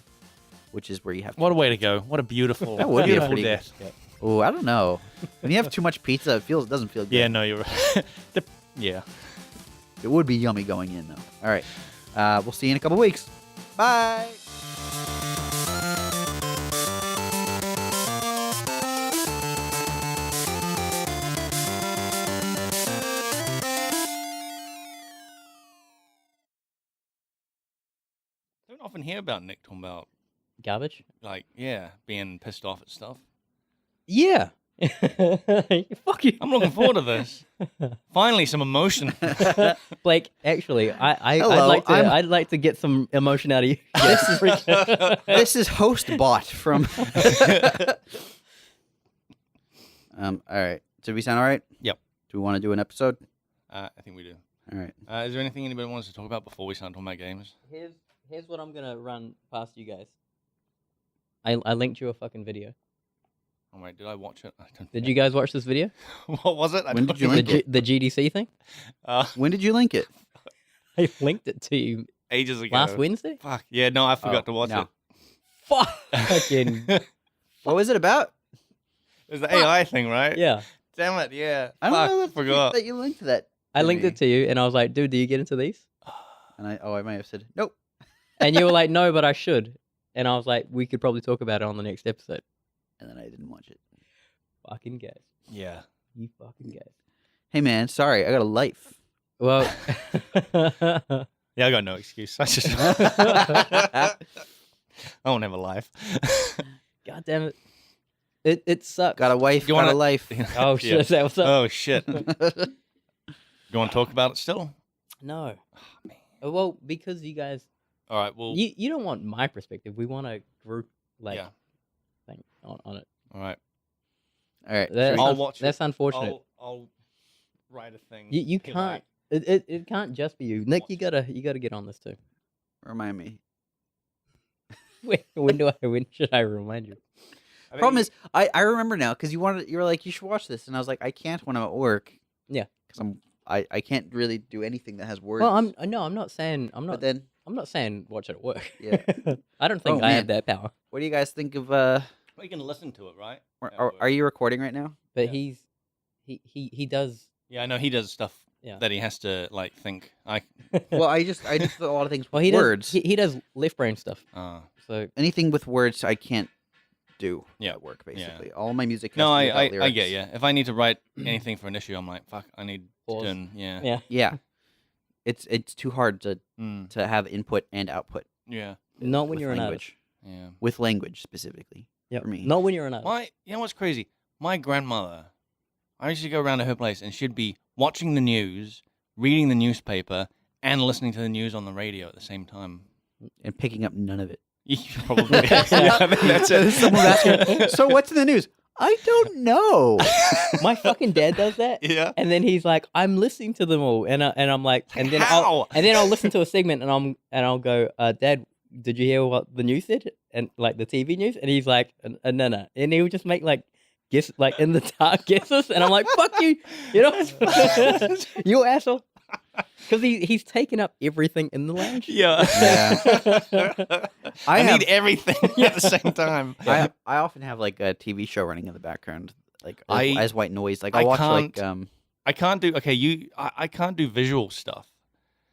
which is where you have. What a way to go! What a beautiful, That would be a beautiful pretty- death. Oh, I don't know. When you have too much pizza, it doesn't feel good. Yeah, no, you're right. Yeah. It would be yummy going in though. All right. We'll see you in a couple of weeks. Bye. hear about Nick talking about Garbage. like being pissed off at stuff. Yeah. Fuck you. I'm looking forward to this. Finally, some emotion. Blake, actually, Hello, I'd like to get some emotion out of you. This is host bot from. All right. Did we sound all right? Yep. Do we want to do an episode? I think we do. All right. Is there anything anybody wants to talk about before we start talking about games? Here's what I'm gonna run past you guys. I linked you a fucking video. Oh wait, did I watch it? I don't Did you guys watch this video? What was it? When did you link it? The GDC thing? When did you link it? I linked it to you Ages ago. last Wednesday. Fuck. Yeah, no, I forgot to watch no. it. Fucking What was it about? It was the AI thing, right? yeah. Damn it, yeah. I don't know forgot. that you linked that. I linked it to you, and I was like, "Dude, do you get into these?" And I might have said nope. And you were like, "No, but I should." And I was like, "We could probably talk about it on the next episode." And then I didn't watch it. Fucking guys. Yeah. You fucking guys. Hey man, sorry, I got a life. Well, Yeah, I got no excuse. I just I won't have a life. God damn it. It sucks. Got a wife, You got wanna- a life. Oh shit, Yeah. is that what's up? Oh shit. You want to talk about it still? No. Well, because you guys, All right. Well. you don't want my perspective. We want a group Yeah. thing on it. All right. All right. That's, I'll watch it. that's unfortunate. I'll write a thing. You if can't. It can't just be you, Nick. You gotta get on this too. Remind me. When should I remind you? Problem is, I remember now because you were like you should watch this, and I was like I can't when I'm at work. Yeah. Because I can't really do anything that has words. Well, I'm not saying But then, I'm not saying watch it at work. Yeah. I don't think Oh, I man. have that power. what do you guys think of? We can listen to it, right? Are you recording right now? But Yeah. he does. Yeah, I know he does stuff Yeah. that he has to like think. Well, I do a lot of things with Well, he words. does. He does left brain stuff. So Anything with words, I can't do Yeah. at work. Yeah. Basically, all my music. Has No, to be without I lyrics. get you. If I need to write anything for an issue, I'm like, fuck, I need Pause. to turn. Yeah. yeah. Yeah, it's too hard to Mm, have input and output. yeah. Not when with you're an artist. language. Yeah. With language specifically. Yep. For me. Not when you're an artist. You know what's crazy? My grandmother, I used to go around to her place and she'd be watching the news, reading the newspaper, and listening to the news on the radio at the same time. And picking up none of it. Probably. Yeah, I think that's it. Someone asking, so what's in the news? I don't know. My fucking dad does that. Yeah. And then he's like, "I'm listening to them all," and I'm like, and then How? I'll listen to a segment, and I'll go, "Dad, did you hear what the news said?" And like the TV news, and he's like, "No," and he'll just make like guess like in the dark guesses, and I'm like, "Fuck you," you know, you asshole, because he's taken up everything in the lounge. Yeah. I have- need everything at the same time. I often have like a TV show running in the background, like I- as white noise. Like I I watch can't- like I can't do I can't do visual stuff.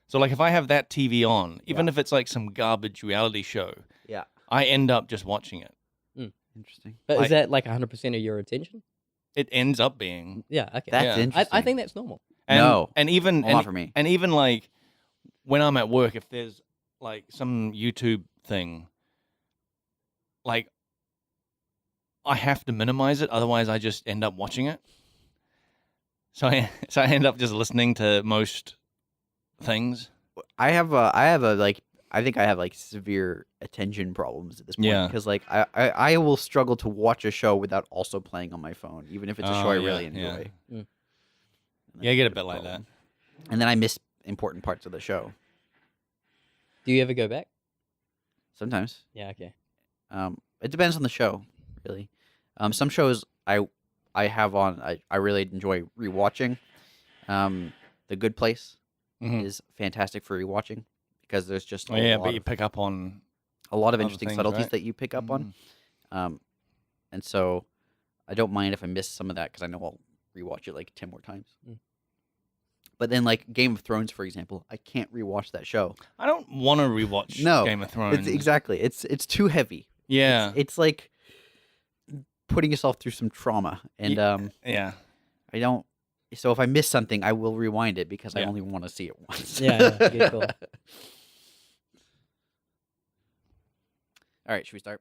So like if I have that TV on, even if it's like some garbage reality show, yeah. I end up just watching it. Interesting. But Like- is that like 100% of your attention? It ends up being Yeah. Okay. That's Yeah. interesting. I think that's normal. and, No. and even Well, not for me. and even like when I'm at work, if there's like some YouTube thing, like I have to minimize it, otherwise I just end up watching it. So I end up just listening to most things. I have a like I think I have like severe attention problems at this point Yeah. because like I will struggle to watch a show without also playing on my phone, even if it's a show Oh, I yeah, really yeah. enjoy. Mm. Yeah, I get a bit like that. And then I miss important parts of the show Do you ever go back? sometimes. Yeah. Okay. It depends on the show, really. Some shows I have on I really enjoy rewatching. The Good Place Mhm. is fantastic for rewatching because there's just Oh, yeah, lot but you of- pick up on a lot of other interesting things, subtleties right? that you pick up on. Mm. And so I don't mind if I miss some of that because I know I'll rewatch it like 10 more times. Mm. But then, like Game of Thrones, for example, I can't rewatch that show. I don't want to rewatch No, Game of Thrones. It's exactly. It's too heavy. Yeah, It's like putting yourself through some trauma, and yeah. I don't. So if I miss something, I will rewind it because I Yeah. only want to see it once. Yeah, good call. All right, should we start?